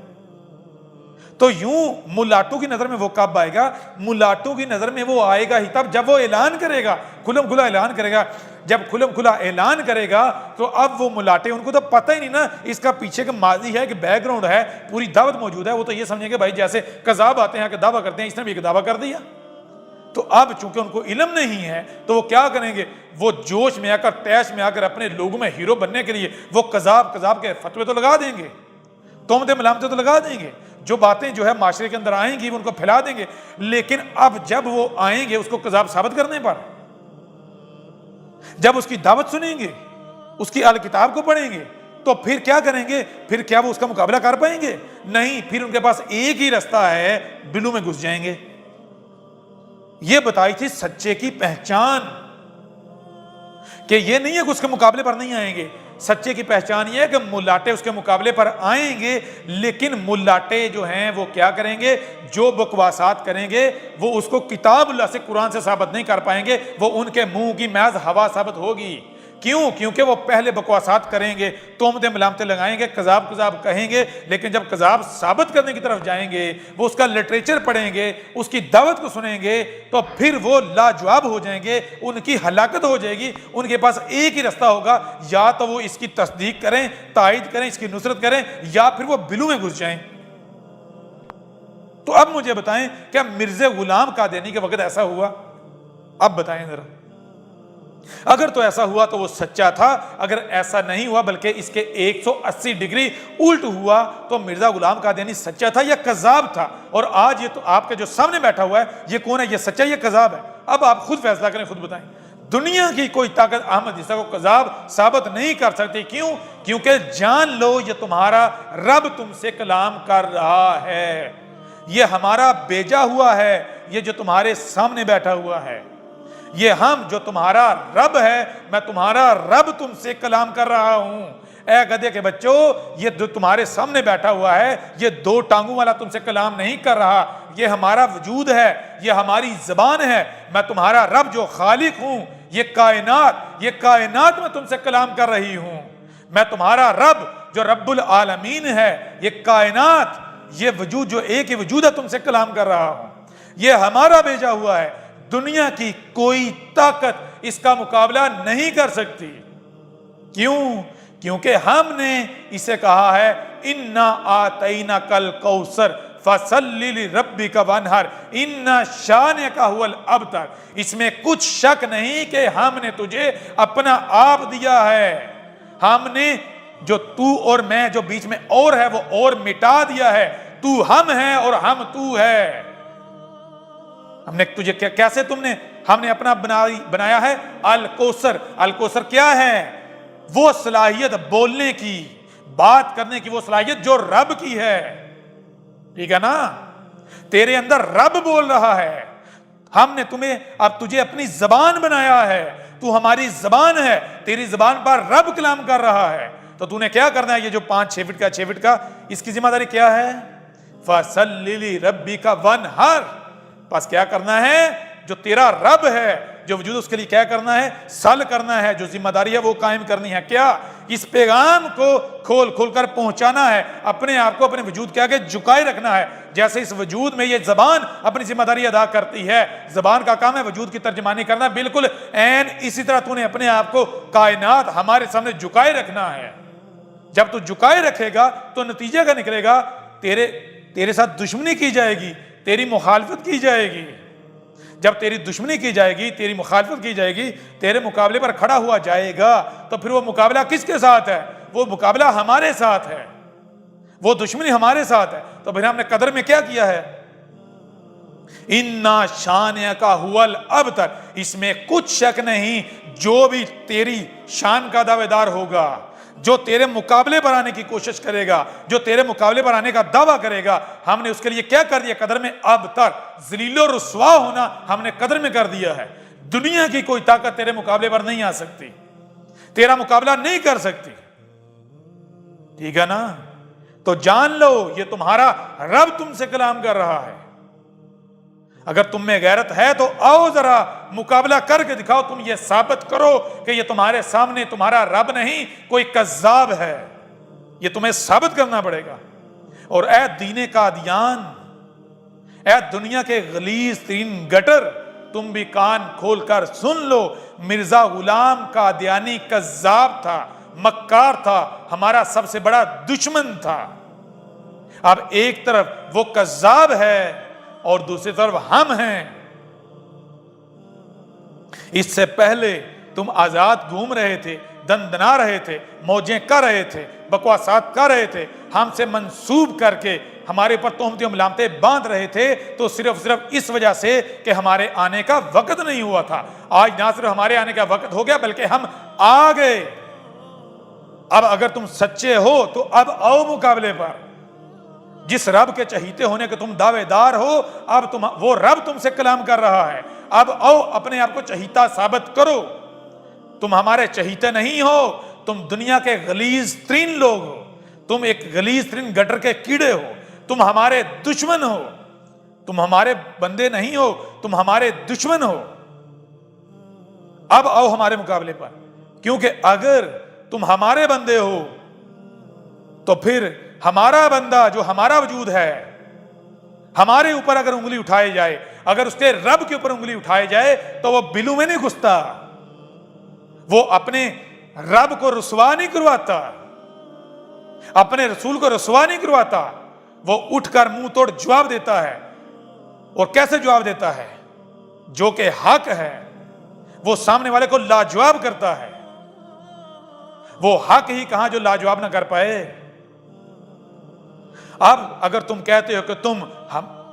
تو یوں ملاٹوں کی نظر میں وہ کب آئے گا؟ ملاٹوں کی نظر میں وہ آئے گا ہی تب جب وہ اعلان کرے گا، کھلم کھلا اعلان کرے گا۔ جب کھلم کھلا اعلان کرے گا تو اب وہ ملاٹے، ان کو تو پتہ ہی نہیں نا اس کا پیچھے کا ماضی ہے کہ بیک گراؤنڈ ہے، پوری دعوت موجود ہے، وہ تو یہ سمجھیں گے بھائی جیسے کذاب آتے ہیں کہ دعویٰ کرتے ہیں، اس نے بھی ایک دعویٰ کر دیا۔ تو اب چونکہ ان کو علم نہیں ہے تو وہ کیا کریں گے؟ وہ جوش میں آ کر، تیش میں آ کر اپنے لوگوں میں ہیرو بننے کے لیے وہ کذاب کے فتوے تو لگا دیں گے، تہمتیں ملامتیں تو لگا دیں گے، جو باتیں جو ہے معاشرے کے اندر آئیں گی ان کو پھیلا دیں گے۔ لیکن اب جب وہ آئیں گے اس کو کذاب ثابت کرنے پر، جب اس کی دعوت سنیں گے، اس کی اہل کتاب کو پڑھیں گے، تو پھر کیا کریں گے؟ پھر کیا وہ اس کا مقابلہ کر پائیں گے؟ نہیں، پھر ان کے پاس ایک ہی رستہ ہے، بلوں میں گھس جائیں گے۔ یہ بتائی تھی سچے کی پہچان، کہ یہ نہیں ہے کہ اس کے مقابلے پر نہیں آئیں گے۔ سچے کی پہچان یہ ہے کہ ملاٹے اس کے مقابلے پر آئیں گے، لیکن ملاٹے جو ہیں وہ کیا کریں گے؟ جو بکواسات کریں گے وہ اس کو کتاب اللہ سے، قرآن سے ثابت نہیں کر پائیں گے، وہ ان کے منہ کی محض ہوا ثابت ہوگی۔ کیوں؟ کیونکہ وہ پہلے بکواسات کریں گے، تہمتیں ملامتیں لگائیں گے، کذاب کہیں گے، لیکن جب کذاب ثابت کرنے کی طرف جائیں گے، وہ اس کا لٹریچر پڑھیں گے، اس کی دعوت کو سنیں گے، تو پھر وہ لاجواب ہو جائیں گے، ان کی ہلاکت ہو جائے گی۔ ان کے پاس ایک ہی رستہ ہوگا، یا تو وہ اس کی تصدیق کریں، تائید کریں، اس کی نصرت کریں، یا پھر وہ بلوں میں گھس جائیں۔ تو اب مجھے بتائیں کیا مرزا غلام قادیانی کے وقت ایسا ہوا؟ اب بتائیں ذرا۔ اگر تو ایسا ہوا تو وہ سچا تھا، اگر ایسا نہیں ہوا بلکہ اس کے 180 ڈگری الٹ ہوا تو مرزا غلام قادیانی سچا تھا یا کذاب تھا؟ اور آج یہ تو آپ کے جو سامنے بیٹھا ہوا ہے، یہ کون ہے؟ یہ سچا یا کذاب ہے؟ اب آپ خود فیصلہ کریں، خود بتائیں۔ دنیا کی کوئی طاقت احمد عیسیٰ کو کذاب ثابت نہیں کر سکتی۔ کیوں؟ کیونکہ جان لو یہ تمہارا رب تم سے کلام کر رہا ہے، یہ ہمارا بھیجا ہوا ہے، یہ جو تمہارے سامنے بیٹھا ہوا ہے، یہ ہم جو تمہارا رب ہے، میں تمہارا رب تم سے کلام کر رہا ہوں۔ اے گدھے کے بچوں، یہ جو تمہارے سامنے بیٹھا ہوا ہے، یہ دو ٹانگوں والا تم سے کلام نہیں کر رہا، یہ ہمارا وجود ہے، یہ ہماری زبان ہے، میں تمہارا رب جو خالق ہوں، یہ کائنات میں تم سے کلام کر رہی ہوں، میں تمہارا رب جو رب العالمین ہے، یہ کائنات یہ وجود جو ایک ہی وجود ہے تم سے کلام کر رہا ہوں، یہ ہمارا بھیجا ہوا ہے، دنیا کی کوئی طاقت اس کا مقابلہ نہیں کر سکتی۔ کیوں؟ کیونکہ ہم نے اسے کہا ہے اِنَّا آتَيْنَكَ الْكَوْثَرَ فَصَلِّ لِرَبِّكَ وَانْحَرْ إِنَّ شَانِئَكَ هُوَ الْأَبْتَرُ۔ اس میں کچھ شک نہیں کہ ہم نے تجھے اپنا آپ دیا ہے، ہم نے جو تو اور میں جو بیچ میں اور ہے وہ اور مٹا دیا ہے، تو ہم ہے اور ہم تو ہے۔ ہم نے تجھے کیسے ہم نے اپنا بنایا ہے الکوثر۔ الکوثر کیا ہے؟ وہ صلاحیت بولنے کی، بات کرنے کی، وہ صلاحیت جو رب کی ہے، ٹھیک ہے نا؟ تیرے اندر رب بول رہا ہے، ہم نے تجھے اپنی زبان بنایا ہے، تو ہماری زبان ہے، تیری زبان پر رب کلام کر رہا ہے، تو تو نے کیا کرنا ہے؟ یہ جو 5-6 فٹ کا 6 فٹ کا، اس کی ذمہ داری کیا ہے؟ فَصَلِّ لِرَبِّكَ وَانْحَرْ۔ بس کیا کرنا ہے؟ جو تیرا رب ہے، جو وجود اس کے لیے کیا کرنا ہے؟ سل کرنا ہے، جو ذمہ داری ہے وہ قائم کرنی ہے۔ کیا؟ اس پیغام کو کھول کھول کر پہنچانا ہے، اپنے آپ کو اپنے وجود کے آگے جھکائے رکھنا ہے۔ جیسے اس وجود میں یہ زبان اپنی ذمہ داری ادا کرتی ہے، زبان کا کام ہے وجود کی ترجمانی کرنا، بالکل عین اسی طرح تو نے اپنے آپ کو کائنات ہمارے سامنے جھکائے رکھنا ہے۔ جب تو جھکائے رکھے گا تو نتیجہ کیا نکلے گا؟ تیرے ساتھ دشمنی کی جائے گی، تیری مخالفت کی جائے گی۔ جب تیری دشمنی کی جائے گی، تیری مخالفت کی جائے گی، تیرے مقابلے پر کھڑا ہوا جائے گا، تو پھر وہ مقابلہ کس کے ساتھ ہے؟ وہ مقابلہ ہمارے ساتھ ہے، وہ دشمنی ہمارے ساتھ ہے۔ تو پھر ہم نے قدر میں کیا کیا ہے؟ اِنَّا شَانِئَكَ هُوَ الْأَبْتَرُ۔ اس میں کچھ شک نہیں، جو بھی تیری شان کا دعوے دار ہوگا، جو تیرے مقابلے پر آنے کی کوشش کرے گا، جو تیرے مقابلے پر آنے کا دعویٰ کرے گا، ہم نے اس کے لیے کیا کر دیا؟ قدر میں ابتر، ذلیل و رسوا ہونا ہم نے قدر میں کر دیا ہے۔ دنیا کی کوئی طاقت تیرے مقابلے پر نہیں آ سکتی، تیرا مقابلہ نہیں کر سکتی، ٹھیک ہے نا؟ تو جان لو یہ تمہارا رب تم سے کلام کر رہا ہے۔ اگر تم میں غیرت ہے تو آؤ ذرا مقابلہ کر کے دکھاؤ، تم یہ ثابت کرو کہ یہ تمہارے سامنے تمہارا رب نہیں، کوئی کذاب ہے، یہ تمہیں ثابت کرنا پڑے گا۔ اور اے دین قادیان، اے دنیا کے غلیظ ترین گٹر، تم بھی کان کھول کر سن لو، مرزا غلام قادیانی کذاب تھا، مکار تھا، ہمارا سب سے بڑا دشمن تھا۔ اب ایک طرف وہ کذاب ہے اور دوسری طرف ہم ہیں۔ اس سے پہلے تم آزاد گھوم رہے تھے، دندنا رہے تھے، موجیں کر رہے تھے، بکواسات کر رہے تھے، ہم سے منسوب کر کے ہمارے اوپر تہمتیں ملامتیں باندھ رہے تھے، تو صرف اس وجہ سے کہ ہمارے آنے کا وقت نہیں ہوا تھا۔ آج نہ صرف ہمارے آنے کا وقت ہو گیا بلکہ ہم آ گئے۔ اب اگر تم سچے ہو تو اب آؤ مقابلے پر۔ جس رب کے چہیتے ہونے کے تم دعوے دار ہو، اب وہ رب تم سے کلام کر رہا ہے۔ اب آؤ اپنے آپ کو چہیتا ثابت کرو۔ تم ہمارے چہیتے نہیں ہو، تم دنیا کے غلیظ ترین لوگ ہو، تم ایک غلیظ ترین گٹر کے کیڑے ہو، تم ہمارے دشمن ہو، تم ہمارے بندے نہیں ہو، تم ہمارے دشمن ہو۔ اب آؤ ہمارے مقابلے پر، کیونکہ اگر تم ہمارے بندے ہو تو پھر ہمارا بندہ جو ہمارا وجود ہے، ہمارے اوپر اگر انگلی اٹھائی جائے، اگر اس کے رب کے اوپر انگلی اٹھائی جائے تو وہ بلو میں نہیں گھستا، وہ اپنے رب کو رسوا نہیں کرواتا، اپنے رسول کو رسوا نہیں کرواتا، وہ اٹھ کر منہ توڑ جواب دیتا ہے۔ اور کیسے جواب دیتا ہے؟ جو کہ حق ہے وہ سامنے والے کو لاجواب کرتا ہے۔ وہ حق ہی کہاں جو لاجواب نہ کر پائے۔ اب اگر تم کہتے ہو کہ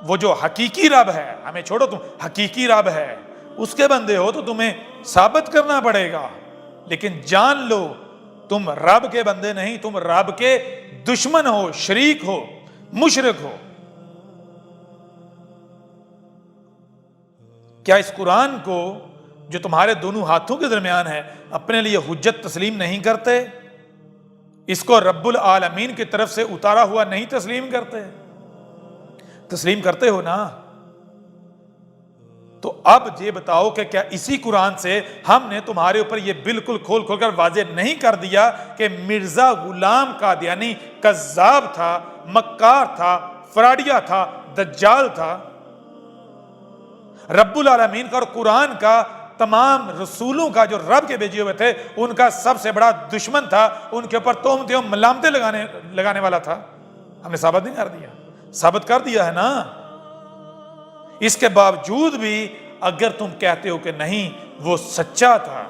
وہ جو حقیقی رب ہے، ہمیں چھوڑو، تم حقیقی رب ہے اس کے بندے ہو، تو تمہیں ثابت کرنا پڑے گا۔ لیکن جان لو تم رب کے بندے نہیں، تم رب کے دشمن ہو، شریک ہو، مشرک ہو۔ کیا اس قرآن کو جو تمہارے دونوں ہاتھوں کے درمیان ہے اپنے لیے حجت تسلیم نہیں کرتے؟ اس کو رب العالمین کی طرف سے اتارا ہوا نہیں تسلیم کرتے؟ تسلیم کرتے ہو نا؟ تو اب یہ بتاؤ کہ کیا اسی قرآن سے ہم نے تمہارے اوپر یہ بالکل کھول کھول کر واضح نہیں کر دیا کہ مرزا غلام قادیانی کذاب تھا، مکار تھا، فراڈیا تھا، دجال تھا، رب العالمین کا اور قرآن کا، تمام رسولوں کا جو رب کے بھیجے ہوئے تھے ان کا سب سے بڑا دشمن تھا، ان کے اوپر تہمتیں اور ملامتیں لگانے والا تھا. ہم نے ثابت نہیں کر دیا؟ ثابت کر دیا ہے نا. اس کے باوجود بھی اگر تم کہتے ہو کہ نہیں وہ سچا تھا،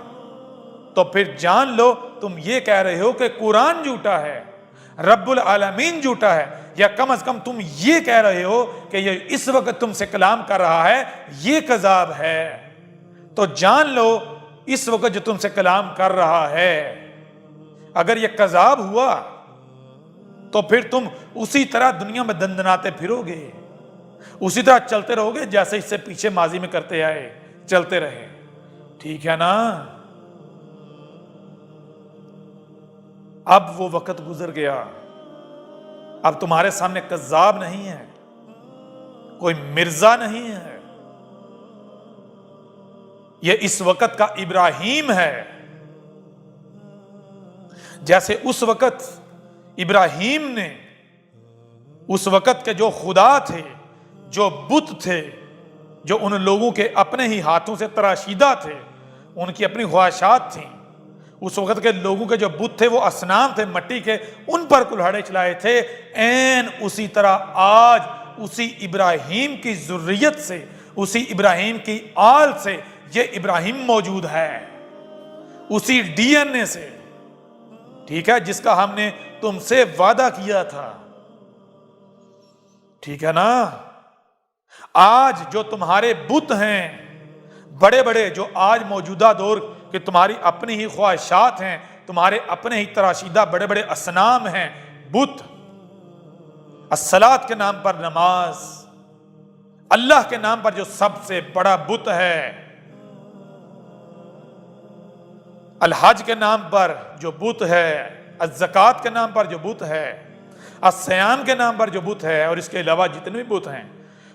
تو پھر جان لو تم یہ کہہ رہے ہو کہ قرآن جھوٹا ہے، رب العالمین جھوٹا ہے، یا کم از کم تم یہ کہہ رہے ہو کہ یہ اس وقت تم سے کلام کر رہا ہے یہ کذاب ہے. تو جان لو اس وقت جو تم سے کلام کر رہا ہے اگر یہ کذاب ہوا تو پھر تم اسی طرح دنیا میں دندناتے پھرو گے، اسی طرح چلتے رہو گے جیسے اس سے پیچھے ماضی میں کرتے آئے، چلتے رہے. ٹھیک ہے نا. اب وہ وقت گزر گیا، اب تمہارے سامنے کذاب نہیں ہے، کوئی مرزا نہیں ہے، یہ اس وقت کا ابراہیم ہے. جیسے اس وقت ابراہیم نے اس وقت کے جو خدا تھے، جو بت تھے، جو ان لوگوں کے اپنے ہی ہاتھوں سے تراشیدہ تھے، ان کی اپنی خواہشات تھیں، اس وقت کے لوگوں کے جو بت تھے وہ اصنام تھے مٹی کے، ان پر کلہاڑے چلائے تھے. این اسی طرح آج اسی ابراہیم کی ذریت سے، اسی ابراہیم کی آل سے یہ ابراہیم موجود ہے، اسی ڈی این اے سے، ٹھیک ہے، جس کا ہم نے تم سے وعدہ کیا تھا. ٹھیک ہے نا. آج جو تمہارے بت ہیں بڑے بڑے، جو آج موجودہ دور کہ تمہاری اپنی ہی خواہشات ہیں، تمہارے اپنے ہی تراشیدہ بڑے بڑے اصنام ہیں، بت، الصلاۃ کے نام پر نماز، اللہ کے نام پر جو سب سے بڑا بت ہے، الحج کے نام پر جو بت ہے، الزکوٰۃ کے نام پر جو بت ہے، الصیام کے نام پر جو بت ہے، اور اس کے علاوہ جتنے بھی بت ہیں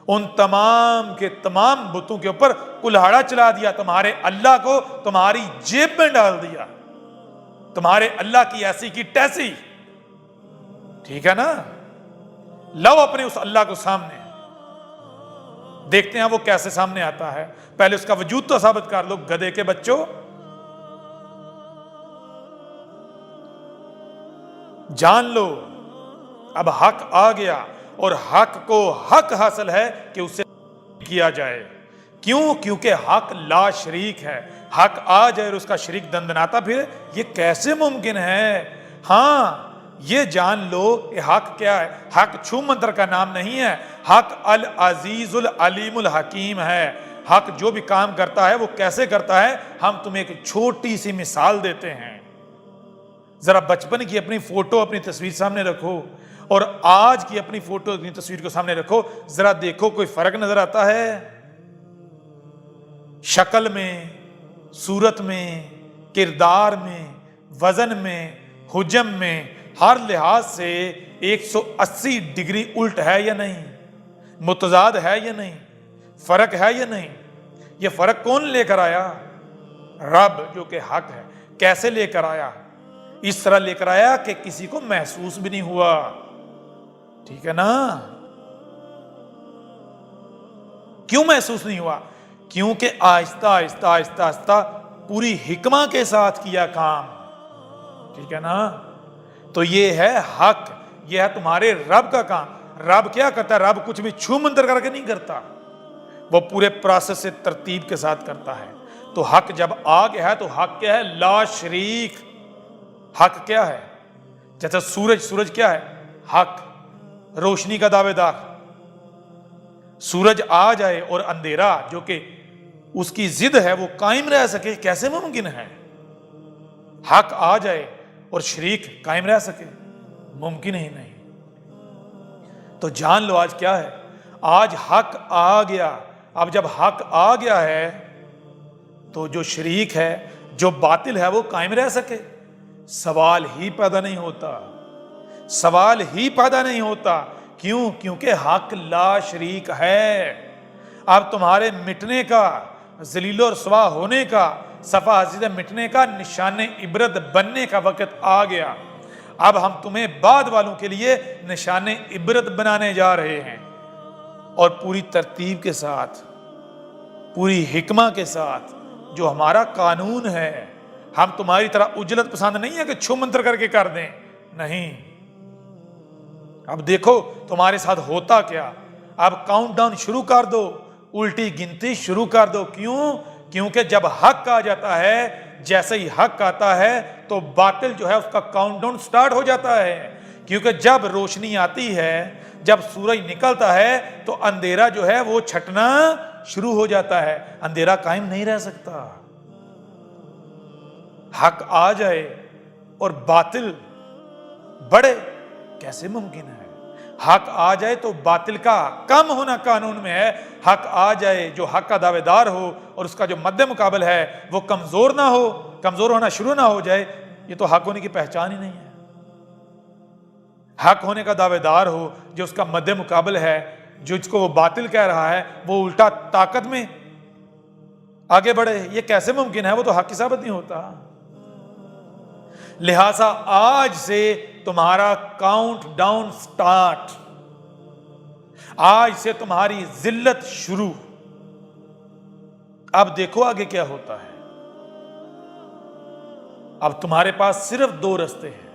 ان تمام کے تمام بتوں کے اوپر کلہاڑا چلا دیا. تمہارے اللہ کو تمہاری جیب میں ڈال دیا، تمہارے اللہ کی ایسی کی تیسی. ٹھیک ہے نا. لاؤ اپنے اس اللہ کو سامنے، دیکھتے ہیں وہ کیسے سامنے آتا ہے. پہلے اس کا وجود تو ثابت کر لو گدھے کے بچوں. جان لو اب حق آ گیا، اور حق کو حق حاصل ہے کہ اسے کیا جائے. کیوں؟ کیونکہ حق لا شریک ہے. حق آ جائے اور اس کا شریک دندناتا پھر، یہ کیسے ممکن ہے؟ ہاں یہ جان لو یہ حق کیا ہے. حق چھو منتر کا نام نہیں ہے، حق العزیز العلیم الحکیم ہے. حق جو بھی کام کرتا ہے وہ کیسے کرتا ہے، ہم تمہیں ایک چھوٹی سی مثال دیتے ہیں. ذرا بچپن کی اپنی فوٹو اپنی تصویر سامنے رکھو اور آج کی اپنی فوٹو اپنی تصویر کو سامنے رکھو، ذرا دیکھو کوئی فرق نظر آتا ہے؟ شکل میں، صورت میں، کردار میں، وزن میں، حجم میں، ہر لحاظ سے 180 ڈگری الٹ ہے یا نہیں؟ متضاد ہے یا نہیں؟ فرق ہے یا نہیں؟ یہ فرق کون لے کر آیا؟ رب جو کہ حق ہے. کیسے لے کر آیا؟ اس طرح لے کر آیا کہ کسی کو محسوس بھی نہیں ہوا. ٹھیک ہے نا. کیوں محسوس نہیں ہوا؟ کیونکہ آہستہ آہستہ آہستہ آہستہ پوری حکمہ کے ساتھ کیا کام. ٹھیک ہے نا. تو یہ ہے حق، یہ ہے تمہارے رب کا کام. رب کیا کرتا ہے؟ رب کچھ بھی چھو منتر کر کے نہیں کرتا، وہ پورے پروسیس سے ترتیب کے ساتھ کرتا ہے. تو حق جب آ گیا ہے تو حق کیا ہے؟ لا شریک. حق کیا ہے؟ جیسے سورج کیا ہے؟ حق، روشنی کا دعوے دار. سورج آ جائے اور اندھیرا جو کہ اس کی ضد ہے وہ قائم رہ سکے، کیسے ممکن ہے؟ حق آ جائے اور شریک قائم رہ سکے، ممکن ہی نہیں. تو جان لو آج کیا ہے؟ آج حق آ گیا. اب جب حق آ گیا ہے تو جو شریک ہے، جو باطل ہے، وہ قائم رہ سکے. سوال ہی پیدا نہیں ہوتا، سوال ہی پیدا نہیں ہوتا. کیوں؟ کیونکہ حق لا شریک ہے. اب تمہارے مٹنے کا، ذلیل و رسوا ہونے کا، صفحہ حسید مٹنے کا، نشان عبرت بننے کا وقت آ گیا. اب ہم تمہیں بعد والوں کے لیے نشان عبرت بنانے جا رہے ہیں، اور پوری ترتیب کے ساتھ، پوری حکمہ کے ساتھ جو ہمارا قانون ہے۔ ہم تمہاری طرح اجلت پسند نہیں ہے کہ چھو منتر کر کے کر دیں، نہیں۔ اب دیکھو تمہارے ساتھ ہوتا کیا، اب کاؤنٹ ڈاؤن شروع کر دو، الٹی گنتی شروع کر دو۔ کیوں؟ کیونکہ جب حق آ جاتا ہے، جیسے ہی حق آتا ہے تو باطل جو ہے اس کا کاؤنٹ ڈاؤن سٹارٹ ہو جاتا ہے۔ کیونکہ جب روشنی آتی ہے، جب سورج نکلتا ہے تو اندھیرا جو ہے وہ چھٹنا شروع ہو جاتا ہے، اندھیرا قائم نہیں رہ سکتا۔ حق آ جائے اور باطل بڑھے، کیسے ممکن ہے؟ حق آ جائے تو باطل کا کم ہونا قانون میں ہے۔ حق آ جائے، جو حق کا دعوے دار ہو اور اس کا جو مد مقابل ہے وہ کمزور نہ ہو، کمزور ہونا شروع نہ ہو جائے، یہ تو حق ہونے کی پہچان ہی نہیں ہے۔ حق ہونے کا دعوے دار ہو، جو اس کا مد مقابل ہے، جو اس کو وہ باطل کہہ رہا ہے، وہ الٹا طاقت میں آگے بڑھے، یہ کیسے ممکن ہے؟ وہ تو حق کی ثابت نہیں ہوتا۔ لہذا آج سے تمہارا کاؤنٹ ڈاؤن سٹارٹ، آج سے تمہاری ذلت شروع۔ اب دیکھو آگے کیا ہوتا ہے۔ اب تمہارے پاس صرف دو رستے ہیں۔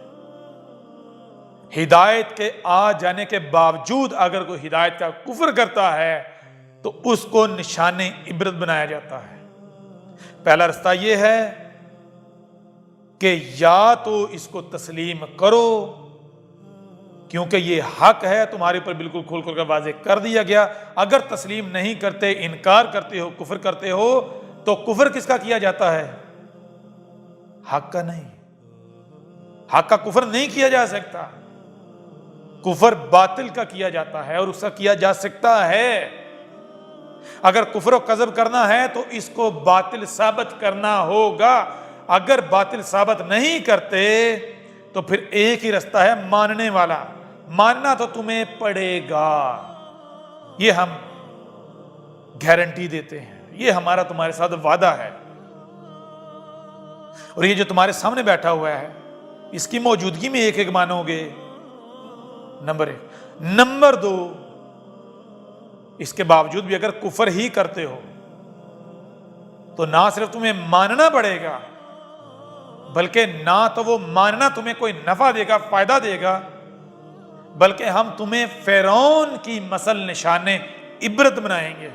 ہدایت کے آ جانے کے باوجود اگر کوئی ہدایت کا کفر کرتا ہے تو اس کو نشان عبرت بنایا جاتا ہے۔ پہلا رستہ یہ ہے کہ یا تو اس کو تسلیم کرو، کیونکہ یہ حق ہے، تمہارے اوپر بالکل کھول کر واضح کر دیا گیا۔ اگر تسلیم نہیں کرتے، انکار کرتے ہو، کفر کرتے ہو، تو کفر کس کا کیا جاتا ہے؟ حق کا نہیں۔ حق کا کفر نہیں کیا جا سکتا، کفر باطل کا کیا جاتا ہے، اور اس کا کیا جا سکتا ہے۔ اگر کفر و کذب کرنا ہے تو اس کو باطل ثابت کرنا ہوگا۔ اگر باطل ثابت نہیں کرتے تو پھر ایک ہی رستہ ہے، ماننے والا۔ ماننا تو تمہیں پڑے گا، یہ ہم گارنٹی دیتے ہیں، یہ ہمارا تمہارے ساتھ وعدہ ہے۔ اور یہ جو تمہارے سامنے بیٹھا ہوا ہے، اس کی موجودگی میں ایک ایک مانو گے، نمبر 1۔ نمبر 2، اس کے باوجود بھی اگر کفر ہی کرتے ہو تو نہ صرف تمہیں ماننا پڑے گا، بلکہ نہ تو وہ ماننا تمہیں کوئی نفع دے گا، فائدہ دے گا، بلکہ ہم تمہیں فرعون کی مثل نشان عبرت بنائیں گے۔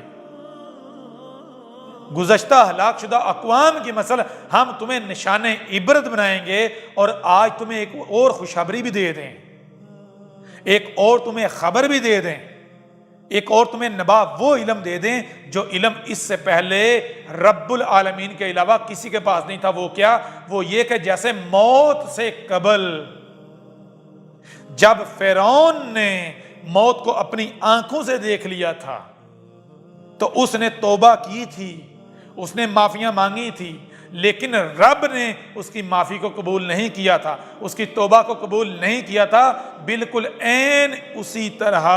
گزشتہ ہلاک شدہ اقوام کی مثل ہم تمہیں نشان عبرت بنائیں گے۔ اور آج تمہیں ایک اور خوشخبری بھی دے دیں، ایک اور تمہیں خبر بھی دے دیں، ایک اور تمہیں نبا وہ علم دے دیں جو علم اس سے پہلے رب العالمین کے علاوہ کسی کے پاس نہیں تھا۔ وہ کیا؟ وہ یہ کہ جیسے موت سے قبل جب فرعون نے موت کو اپنی آنکھوں سے دیکھ لیا تھا تو اس نے توبہ کی تھی، اس نے معافیاں مانگی تھی، لیکن رب نے اس کی معافی کو قبول نہیں کیا تھا، اس کی توبہ کو قبول نہیں کیا تھا۔ بالکل عین اسی طرح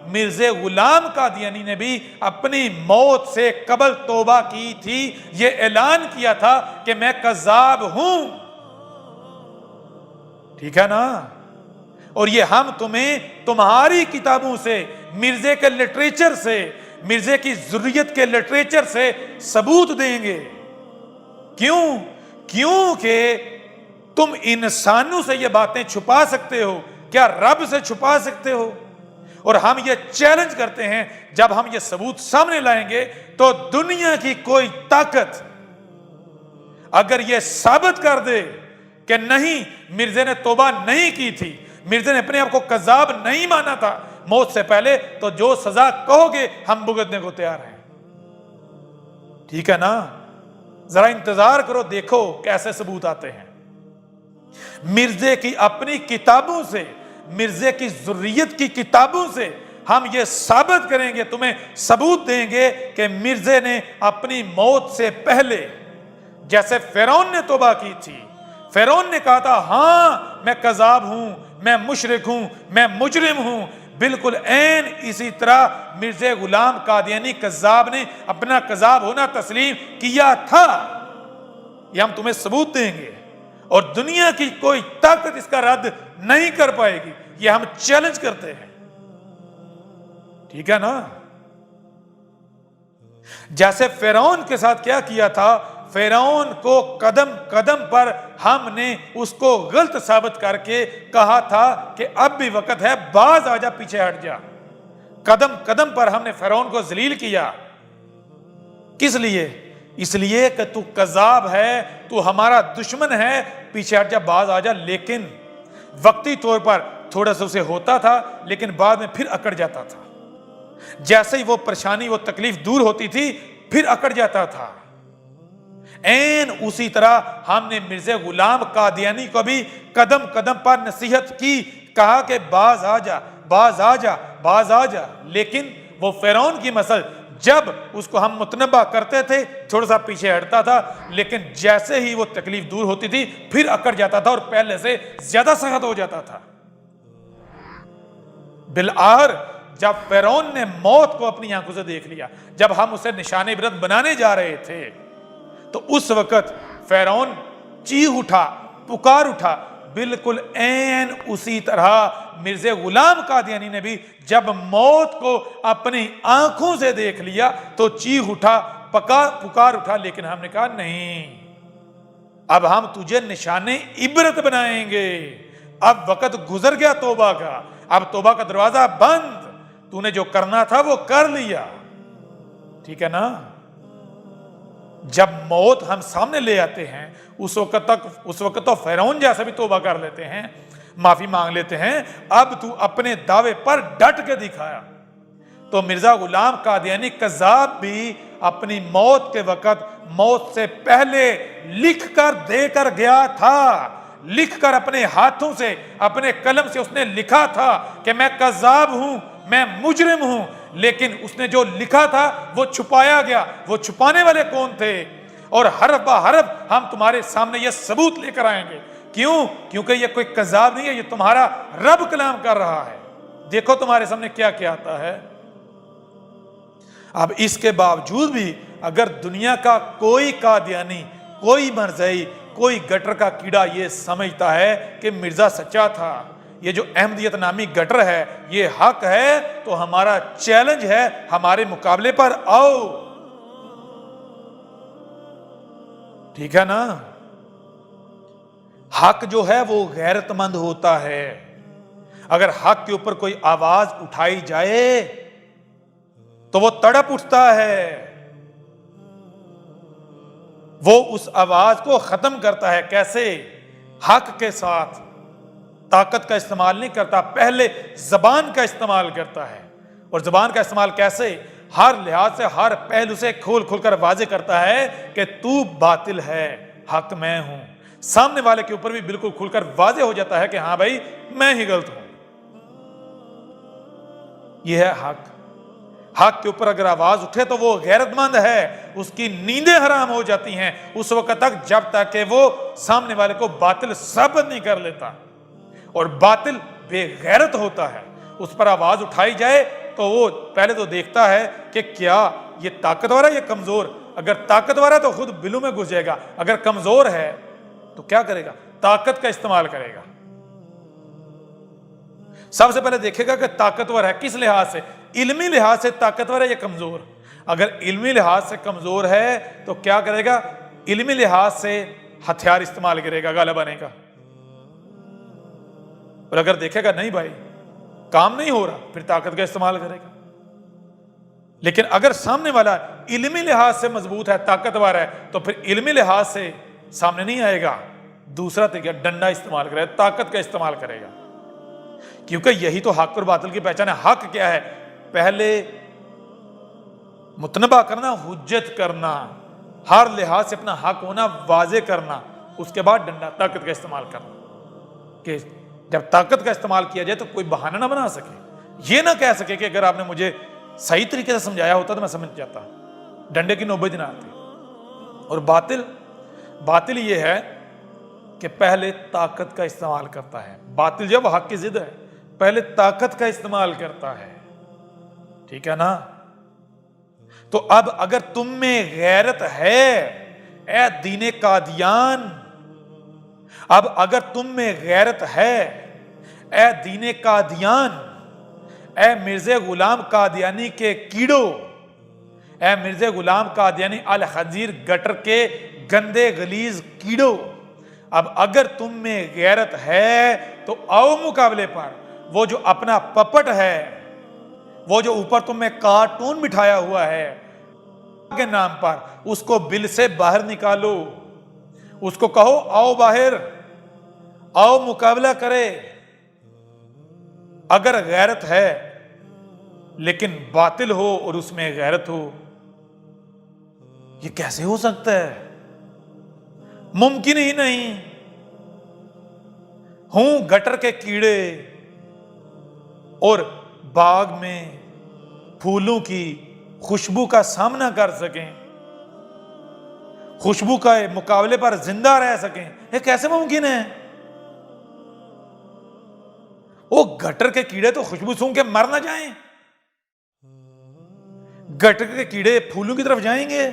مرزا غلام قادیانی نے بھی اپنی موت سے قبل توبہ کی تھی، یہ اعلان کیا تھا کہ میں کذاب ہوں، ٹھیک ہے نا؟ اور یہ ہم تمہیں تمہاری کتابوں سے، مرزے کے لٹریچر سے، مرزے کی ذریت کے لٹریچر سے ثبوت دیں گے۔ کیوں؟ کیونکہ تم انسانوں سے یہ باتیں چھپا سکتے ہو، کیا رب سے چھپا سکتے ہو؟ اور ہم یہ چیلنج کرتے ہیں، جب ہم یہ ثبوت سامنے لائیں گے تو دنیا کی کوئی طاقت اگر یہ ثابت کر دے کہ نہیں، مرزا نے توبہ نہیں کی تھی، مرزا نے اپنے آپ کو کذاب نہیں مانا تھا موت سے پہلے، تو جو سزا کہو گے ہم بھگتنے کو تیار ہیں، ٹھیک ہے نا؟ ذرا انتظار کرو، دیکھو کیسے ثبوت آتے ہیں۔ مرزا کی اپنی کتابوں سے، مرزا کی ذریت کی کتابوں سے ہم یہ ثابت کریں گے، تمہیں ثبوت دیں گے کہ مرزا نے اپنی موت سے پہلے جیسے فرعون نے توبہ کی تھی، فرعون نے کہا تھا ہاں میں کذاب ہوں، میں مشرک ہوں، میں مجرم ہوں، بالکل عین اسی طرح مرزا غلام قادیانی کذاب نے اپنا کذاب ہونا تسلیم کیا تھا۔ یہ ہم تمہیں ثبوت دیں گے، اور دنیا کی کوئی طاقت اس کا رد نہیں کر پائے گی. یہ ہم چیلنج کرتے ہیں. ٹھیک ہے نا؟ جیسے فرعون کے ساتھ کیا کیا تھا, فرعون کو قدم قدم پر ہم نے اس کو غلط ثابت کر کے کہا تھا کہ اب بھی وقت ہے, باز آ جا, پیچھے ہٹ جا. قدم قدم پر ہم نے فرعون کو ذلیل کیا. کس لیے؟ اس لیے کہ تو کذاب ہے, تو ہمارا دشمن ہے, پیچھے ہٹ جا, باز آ جا. لیکن وقتی طور پر تھوڑا سا اسے ہوتا تھا, لیکن بعد میں پھر اکڑ جاتا تھا. جیسے ہی وہ پریشانی, وہ تکلیف دور ہوتی تھی, پھر اکڑ جاتا تھا. این اسی طرح ہم نے مرزا غلام قادیانی کو بھی قدم قدم پر نصیحت کی, کہا کہ باز آ جا, باز آ جا, باز آ جا. لیکن وہ فرعون کی مثل, جب اس کو ہم متنبہ کرتے تھے تھوڑا سا پیچھے ہٹتا تھا, لیکن جیسے ہی وہ تکلیف دور ہوتی تھی پھر اکڑ جاتا تھا اور پہلے سے زیادہ سخت ہو جاتا تھا. بالآخر جب فرعون نے موت کو اپنی آنکھوں سے دیکھ لیا, جب ہم اسے نشان عبرت بنانے جا رہے تھے, تو اس وقت فرعون چیخ اٹھا, پکار اٹھا. بالکل این اسی طرح مرزا غلام قادیانی نے بھی جب موت کو اپنی آنکھوں سے دیکھ لیا تو چیخ اٹھا, پکار اٹھا. لیکن ہم نے کہا نہیں, اب ہم تجھے نشان عبرت بنائیں گے. اب وقت گزر گیا توبہ کا, اب توبہ کا دروازہ بند, تو نے جو کرنا تھا وہ کر لیا. ٹھیک ہے نا؟ جب موت ہم سامنے لے آتے ہیں اس وقت تو فرعون جیسا بھی توبہ کر لیتے ہیں, معافی مانگ لیتے ہیں. اب تو اپنے دعوے پر ڈٹ کے دکھایا. تو مرزا غلام قادیانی کذاب بھی اپنی موت کے وقت موت سے پہلے لکھ کر دے کر گیا تھا. لکھ کر اپنے ہاتھوں سے, اپنے قلم سے اس نے لکھا تھا کہ میں کذاب ہوں, میں مجرم ہوں. لیکن اس نے جو لکھا تھا وہ چھپایا گیا. وہ چھپانے والے کون تھے؟ اور حرف با حرف ہم تمہارے سامنے یہ ثبوت لے کر آئیں گے. کیوں؟ کیونکہ یہ کوئی کذاب نہیں ہے, یہ تمہارا رب کلام کر رہا ہے. دیکھو تمہارے سامنے کیا کیا آتا ہے. اب اس کے باوجود بھی اگر دنیا کا کوئی قادیانی, کوئی مرزائی, کوئی گٹر کا کیڑا یہ سمجھتا ہے کہ مرزا سچا تھا, یہ جو احمدیت نامی گٹر ہے یہ حق ہے, تو ہمارا چیلنج ہے, ہمارے مقابلے پر آؤ. ٹھیک ہے نا؟ حق جو ہے وہ غیرت مند ہوتا ہے. اگر حق کے اوپر کوئی آواز اٹھائی جائے تو وہ تڑپ اٹھتا ہے, وہ اس آواز کو ختم کرتا ہے. کیسے؟ حق کے ساتھ. طاقت کا استعمال نہیں کرتا, پہلے زبان کا استعمال کرتا ہے. اور زبان کا استعمال کیسے؟ ہر لحاظ سے, ہر پہلو سے کھول کھول کر واضح کرتا ہے کہ تو باطل ہے, حق میں ہوں. سامنے والے کے اوپر بھی بالکل کھل کر واضح ہو جاتا ہے کہ ہاں بھائی میں ہی غلط ہوں. یہ ہے حق. حق کے اوپر اگر آواز اٹھے تو وہ غیرت مند ہے, اس کی نیندیں حرام ہو جاتی ہیں اس وقت تک جب تک کہ وہ سامنے والے کو باطل ثابت نہیں کر لیتا. اور باطل بے غیرت ہوتا ہے, اس پر آواز اٹھائی جائے تو وہ پہلے تو دیکھتا ہے کہ کیا یہ طاقتور ہے یا کمزور. اگر طاقتور ہے تو خود بلوں میں گھس جائے گا, اگر کمزور ہے تو کیا کرے گا؟ طاقت کا استعمال کرے گا. سب سے پہلے دیکھے گا کہ طاقتور ہے کس لحاظ سے, علمی لحاظ سے طاقتور ہے یا کمزور. اگر علمی لحاظ سے کمزور ہے تو کیا کرے گا؟ علمی لحاظ سے ہتھیار استعمال کرے گا غالب آنے کا. اور اگر دیکھے گا نہیں بھائی کام نہیں ہو رہا, پھر طاقت کا استعمال کرے گا. لیکن اگر سامنے والا علمی لحاظ سے مضبوط ہے, طاقتور ہے, تو پھر علمی لحاظ سے سامنے نہیں آئے گا. دوسرا طریقہ ڈنڈا استعمال کرے گا, طاقت کا استعمال کرے گا. کیونکہ یہی تو حق اور باطل کی پہچان ہے. حق کیا ہے؟ پہلے متنبہ کرنا, حجت کرنا, ہر لحاظ سے اپنا حق ہونا واضح کرنا, اس کے بعد ڈنڈا, طاقت کا استعمال کرنا. کہ جب طاقت کا استعمال کیا جائے تو کوئی بہانہ نہ بنا سکے, یہ نہ کہہ سکے کہ اگر آپ نے مجھے صحیح طریقے سے سمجھایا ہوتا تو میں سمجھ جاتا, ڈنڈے کی نوبت نہ آتی. اور باطل یہ ہے کہ پہلے طاقت کا استعمال کرتا ہے. باطل جب حق کی ضد ہے پہلے طاقت کا استعمال کرتا ہے. ٹھیک ہے نا؟ تو اب اگر تم میں غیرت ہے, اے دین قادیان, اب اگر تم میں غیرت ہے اے دین قادیان، اے مرزا غلام قادیانی کے کیڑو، اے مرزا غلام قادیانی الخنزیر گٹر کے گندے غلیظ کیڑو، اب اگر تم میں غیرت ہے تو آؤ مقابلے پر۔ وہ جو اپنا پپٹ ہے، وہ جو اوپر تم میں کارٹون بٹھایا ہوا ہے کے نام پر، اس کو بل سے باہر نکالو، اس کو کہو آؤ باہر، آؤ مقابلہ کرے۔ اگر غیرت ہے لیکن باطل ہو اور اس میں غیرت ہو، یہ کیسے ہو سکتا ہے؟ ممکن ہی نہیں۔ ہوں گٹر کے کیڑے اور باغ میں پھولوں کی خوشبو کا سامنا کر سکیں، خوشبو کا مقابلے پر زندہ رہ سکیں، یہ کیسے ممکن ہے؟ وہ گٹر کے کیڑے تو خوشبو سونگھ کے مر نہ جائیں، گٹر کے کیڑے پھولوں کی طرف جائیں گے،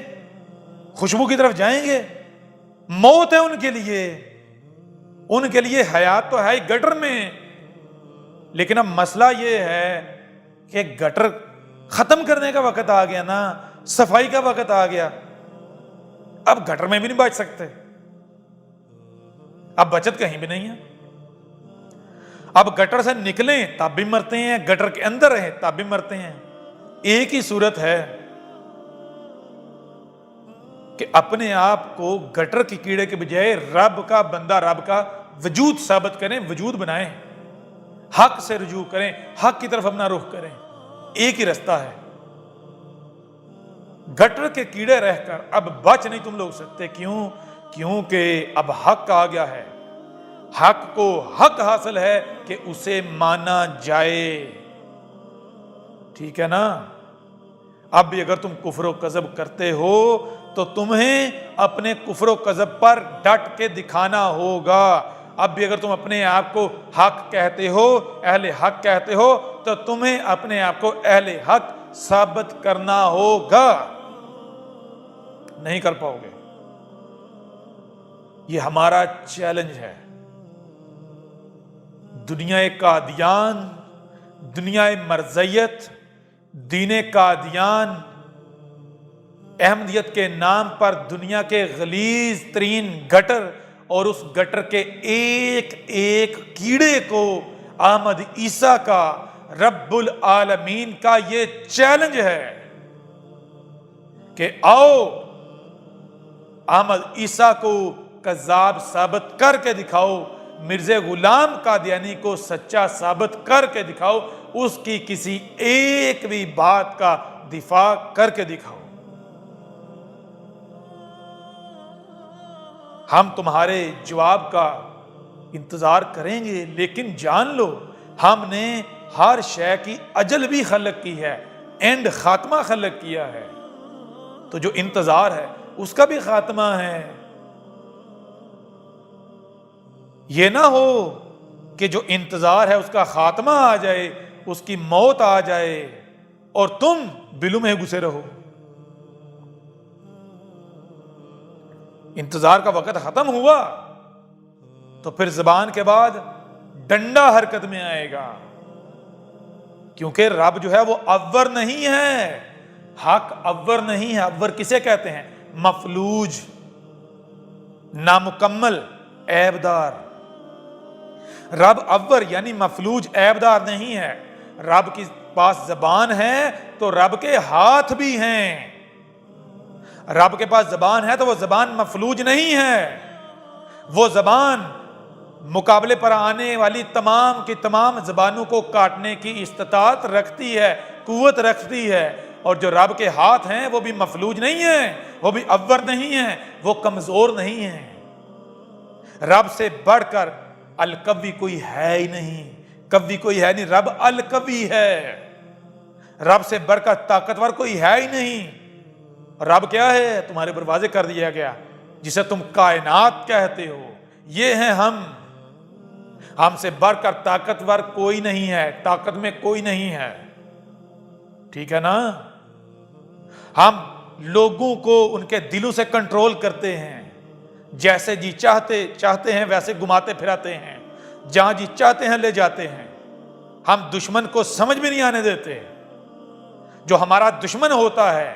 خوشبو کی طرف جائیں گے؟ موت ہے ان کے لیے، ان کے لیے حیات تو ہے ہی گٹر میں۔ لیکن اب مسئلہ یہ ہے کہ گٹر ختم کرنے کا وقت آ گیا نا، صفائی کا وقت آ گیا، اب گٹر میں بھی نہیں بچ سکتے، اب بچت کہیں بھی نہیں ہے۔ اب گٹر سے نکلیں تب بھی مرتے ہیں، گٹر کے اندر رہیں تب بھی مرتے ہیں۔ ایک ہی صورت ہے کہ اپنے آپ کو گٹر کی کیڑے کے بجائے رب کا بندہ، رب کا وجود ثابت کریں، وجود بنائیں، حق سے رجوع کریں، حق کی طرف اپنا رخ کریں۔ ایک ہی رستہ ہے۔ گٹر کے کیڑے رہ کر اب بچ نہیں تم لوگ سکتے۔ کیوں؟ کیونکہ اب حق آ گیا ہے، حق کو حق حاصل ہے کہ اسے مانا جائے، ٹھیک ہے نا؟ اب بھی اگر تم کفر و کذب کرتے ہو تو تمہیں اپنے کفر و کذب پر ڈٹ کے دکھانا ہوگا۔ اب بھی اگر تم اپنے آپ کو حق کہتے ہو، اہل حق کہتے ہو، تو تمہیں اپنے آپ کو اہل حق ثابت کرنا ہوگا، نہیں کر پاؤ گے۔ یہ ہمارا چیلنج ہے۔ دنیا قادیان، دنیا مرزیت، دین قادیان، احمدیت کے نام پر دنیا کے غلیظ ترین گٹر اور اس گٹر کے ایک ایک کیڑے کو احمد عیسیٰ کا، رب العالمین کا یہ چیلنج ہے کہ آؤ احمد عیسیٰ کو کذاب ثابت کر کے دکھاؤ، مرزا غلام قادیانی کو سچا ثابت کر کے دکھاؤ، اس کی کسی ایک بھی بات کا دفاع کر کے دکھاؤ۔ ہم تمہارے جواب کا انتظار کریں گے، لیکن جان لو ہم نے ہر شے کی اجل بھی خلق کی ہے، اینڈ خاتمہ خلق کیا ہے، تو جو انتظار ہے اس کا بھی خاتمہ ہے۔ یہ نہ ہو کہ جو انتظار ہے اس کا خاتمہ آ جائے، اس کی موت آ جائے اور تم بلو میں گھسے رہو۔ انتظار کا وقت ختم ہوا تو پھر زبان کے بعد ڈنڈا حرکت میں آئے گا، کیونکہ رب جو ہے وہ اول نہیں ہے، حق اول نہیں ہے۔ اول کسے کہتے ہیں؟ مفلوج، نامکمل، عیبدار۔ رب اول یعنی مفلوج، عیبدار نہیں ہے۔ رب کے پاس زبان ہے تو رب کے ہاتھ بھی ہیں۔ رب کے پاس زبان ہے تو وہ زبان مفلوج نہیں ہے، وہ زبان مقابلے پر آنے والی تمام کی تمام زبانوں کو کاٹنے کی استطاعت رکھتی ہے، قوت رکھتی ہے۔ اور جو رب کے ہاتھ ہیں وہ بھی مفلوج نہیں ہیں، وہ بھی اول نہیں ہیں، وہ کمزور نہیں ہیں۔ رب سے بڑھ کر القوی کوئی ہے ہی نہیں، قوی کوئی ہے نہیں، رب القوی ہے۔ رب سے بڑھ کر طاقتور کوئی ہے ہی نہیں۔ رب کیا ہے؟ تمہارے اوپر واضح کر دیا گیا، جسے تم کائنات کہتے ہو، یہ ہیں ہم سے بڑھ کر طاقتور کوئی نہیں ہے، طاقت میں کوئی نہیں ہے، ٹھیک ہے نا؟ ہم لوگوں کو ان کے دلوں سے کنٹرول کرتے ہیں، جیسے جی چاہتے ہیں ویسے گھماتے پھراتے ہیں، جہاں جی چاہتے ہیں لے جاتے ہیں۔ ہم دشمن کو سمجھ بھی نہیں آنے دیتے، جو ہمارا دشمن ہوتا ہے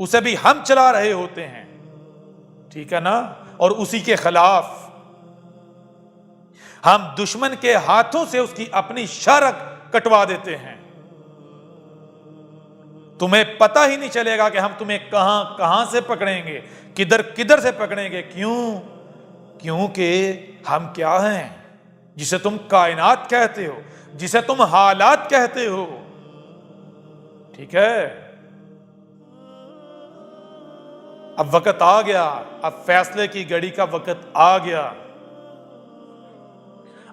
اسے بھی ہم چلا رہے ہوتے ہیں، ٹھیک ہے نا، اور اسی کے خلاف ہم دشمن کے ہاتھوں سے اس کی اپنی شارک کٹوا دیتے ہیں۔ تمہیں پتہ ہی نہیں چلے گا کہ ہم تمہیں کہاں کہاں سے پکڑیں گے، کدھر کدھر سے پکڑیں گے۔ کیونکہ ہم کیا ہیں؟ جسے تم کائنات کہتے ہو، جسے تم حالات کہتے ہو، ٹھیک ہے۔ اب وقت آ گیا، اب فیصلے کی گھڑی کا وقت آ گیا،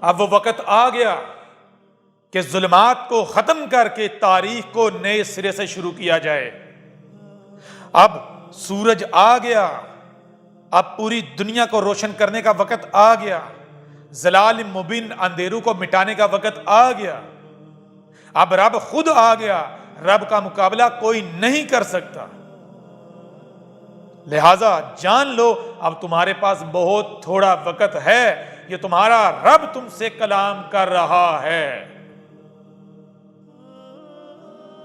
اب وہ وقت آ گیا کہ ظلمات کو ختم کر کے تاریخ کو نئے سرے سے شروع کیا جائے۔ اب سورج آ گیا، اب پوری دنیا کو روشن کرنے کا وقت آ گیا، ظلال مبین اندھیروں کو مٹانے کا وقت آ گیا۔ اب رب خود آ گیا، رب کا مقابلہ کوئی نہیں کر سکتا۔ لہذا جان لو اب تمہارے پاس بہت تھوڑا وقت ہے، یہ تمہارا رب تم سے کلام کر رہا ہے۔